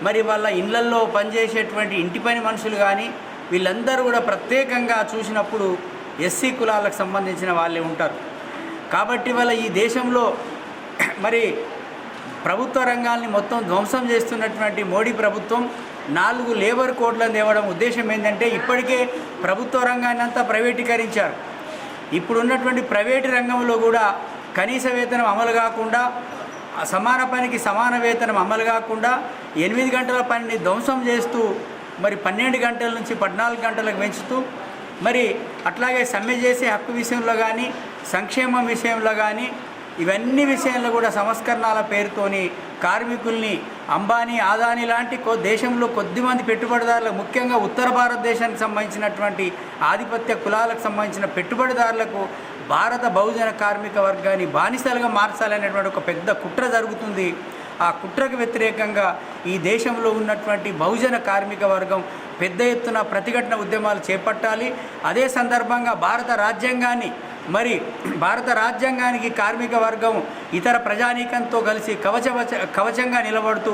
మరి వాళ్ళ ఇళ్లల్లో పనిచేసేటువంటి ఇంటి పని మనుషులు కానీ, వీళ్ళందరూ కూడా ప్రత్యేకంగా చూసినప్పుడు ఎస్సీ కులాలకు సంబంధించిన వాళ్ళే ఉంటారు. కాబట్టి వాళ్ళ ఈ దేశంలో మరి ప్రభుత్వ రంగాల్ని మొత్తం ధ్వంసం చేస్తున్నటువంటి మోడీ ప్రభుత్వం 4 లేబర్ కోడ్లను తేవడం ఉద్దేశం ఏంటంటే, ఇప్పటికే ప్రభుత్వ రంగాన్ని అంతా ప్రైవేటీకరించారు. ఇప్పుడున్నటువంటి ప్రైవేటు రంగంలో కూడా కనీస వేతనం అమలు కాకుండా, సమాన పనికి సమాన వేతనం అమలు కాకుండా 8 గంటల పనిని ధ్వంసం చేస్తూ మరి 12 గంటల నుంచి 14 గంటలకు పెంచుతూ, మరి అట్లాగే సమ్మె చేసే హక్కు విషయంలో కానీ, సంక్షేమం విషయంలో కానీ, ఇవన్నీ విషయంలో కూడా సంస్కరణల పేరుతోని కార్మికుల్ని అంబానీ, అదానీ లాంటి దేశంలో కొద్దిమంది పెట్టుబడిదారులకు, ముఖ్యంగా ఉత్తర భారతదేశానికి సంబంధించినటువంటి ఆధిపత్య కులాలకు సంబంధించిన పెట్టుబడిదారులకు భారత బహుజన కార్మిక వర్గాన్ని బానిసలుగా మార్చాలనేటువంటి ఒక పెద్ద కుట్ర జరుగుతుంది. ఆ కుట్రకు వ్యతిరేకంగా ఈ దేశంలో ఉన్నటువంటి బహుజన కార్మిక వర్గం పెద్ద ఎత్తున ప్రతిఘటన ఉద్యమాలు చేపట్టాలి. అదే సందర్భంగా భారత రాజ్యాంగానికి కార్మిక వర్గం ఇతర ప్రజానీకంతో కలిసి కవచంగా నిలబడుతూ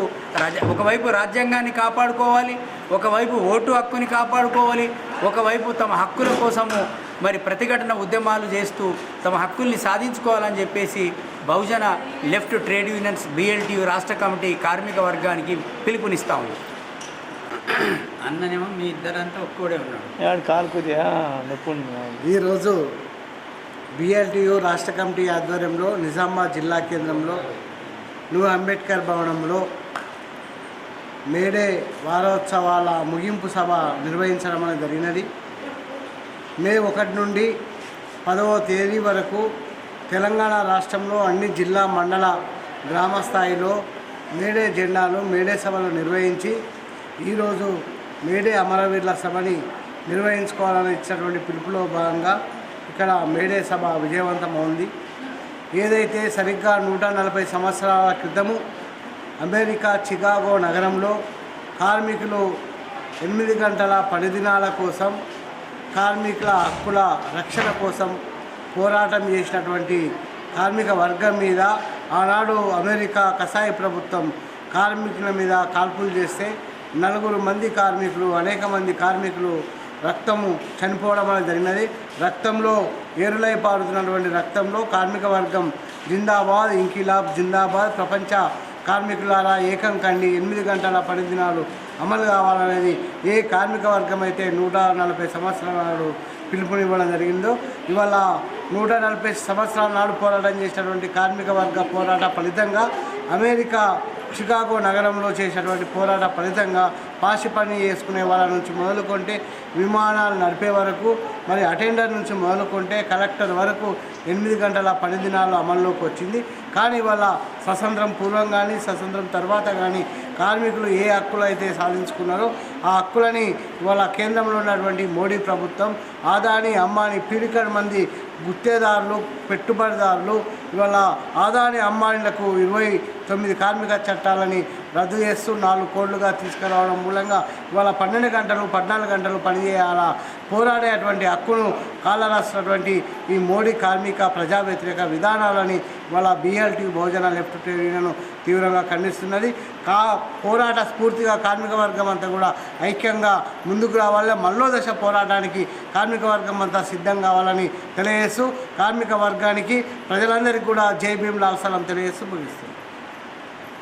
ఒకవైపు రాజ్యాంగాన్ని కాపాడుకోవాలి, ఒకవైపు ఓటు హక్కుని కాపాడుకోవాలి, ఒకవైపు తమ హక్కుల కోసము మరి ప్రతిఘటన ఉద్యమాలు చేస్తూ తమ హక్కుల్ని సాధించుకోవాలని చెప్పేసి బహుజన లెఫ్ట్ ట్రేడ్ యూనియన్స్ BLTU రాష్ట్ర కమిటీ కార్మిక వర్గానికి పిలుపునిస్తా ఉంది. అన్ననేమో మీ ఇద్దరంతా ఒక్కడే ఉన్నాడు. ఈరోజు BLTU రాష్ట్ర కమిటీ ఆధ్వర్యంలో నిజామాబాద్ జిల్లా కేంద్రంలో న్యూ అంబేద్కర్ భవనంలో మేడే వారోత్సవాల ముగింపు సభ నిర్వహించడం అనేది జరిగినది. మే 1 నుండి 10వ తేదీ వరకు తెలంగాణ రాష్ట్రంలో అన్ని జిల్లా, మండల, గ్రామ స్థాయిలో మేడే జెండాలు, మేడే సభలు నిర్వహించి ఈరోజు మేడే అమరవీరుల సభని నిర్వహించుకోవాలని ఇచ్చినటువంటి పిలుపులో భాగంగా ఇక్కడ మేడే సభ విజయవంతమైంది. ఏదైతే సరిగ్గా 140 సంవత్సరాల క్రితము అమెరికా చికాగో నగరంలో కార్మికులు 8 గంటల పని దినాల కోసం, కార్మికుల హక్కుల రక్షణ కోసం పోరాటం చేసినటువంటి కార్మిక వర్గం మీద ఆనాడు అమెరికా కసాయి ప్రభుత్వం కార్మికుల మీద కాల్పులు చేస్తే 4 మంది కార్మికులు, అనేక మంది కార్మికులు రక్తము చనిపోవడం అనేది జరిగినది. రక్తంలో ఏరులై పారుతున్నటువంటి రక్తంలో కార్మిక వర్గం జిందాబాద్, ఇంకిలాబ్ జిందాబాద్, ప్రపంచ కార్మికులారా ఏకం కండి, 8 గంటల పని దినాలు అమలు కావాలనేది ఏ కార్మిక వర్గం అయితే 140 సంవత్సరాల నాడు పిలుపునివ్వడం జరిగిందో, ఇవాళ 140 సంవత్సరాల నాడు పోరాటం చేసినటువంటి కార్మిక వర్గ పోరాట ఫలితంగా అమెరికా చికాగో నగరంలో చేసినటువంటి పోరాట ఫలితంగా పాసి పని చేసుకునే వాళ్ళ నుంచి మొదలుకుంటే విమానాలు నడిపే వరకు, మరి అటెండర్ నుంచి మొదలుకుంటే కలెక్టర్ వరకు 8 గంటల పని దినాలు అమల్లోకి వచ్చింది. కానీ వాళ్ళ స్వతంత్రం పూర్వం కానీ స్వతంత్రం తర్వాత కానీ కార్మికులు ఏ హక్కులు అయితే సాధించుకున్నారో ఆ హక్కులని ఇవాళ కేంద్రంలో ఉన్నటువంటి మోడీ ప్రభుత్వం, అదానీ, అంబానీ, పీడికడ మంది గుత్తేదారులు, పెట్టుబడిదారులు ఇవాళ అదానీ, అంబానీలకు 29 కార్మిక చట్టాలని రద్దు చేస్తూ 4 కోట్లుగా తీసుకురావడం మూలంగా ఇవాళ 12 గంటలు 14 గంటలు పనిచేయాలా పోరాడేటువంటి హక్కును కాలరాస్తున్నటువంటి ఈ మోడీ కార్మిక ప్రజా వ్యతిరేక విధానాలని ఇవాళ BLTU బహుజన లెఫ్ట్ ట్రేడ్ యూనియన్ తీవ్రంగా ఖండిస్తున్నది. పోరాట స్ఫూర్తిగా కార్మిక వర్గం అంతా కూడా ఐక్యంగా ముందుకు రావాలి. మళ్ళో దశ పోరాటానికి కార్మిక వర్గం అంతా సిద్ధం కావాలని తెలియజేస్తూ కార్మిక వర్గానికి ప్రజలందరికీ కూడా జై భీమ్ లాల్ సలాం తెలియజేస్తూ ముగిస్తుంది.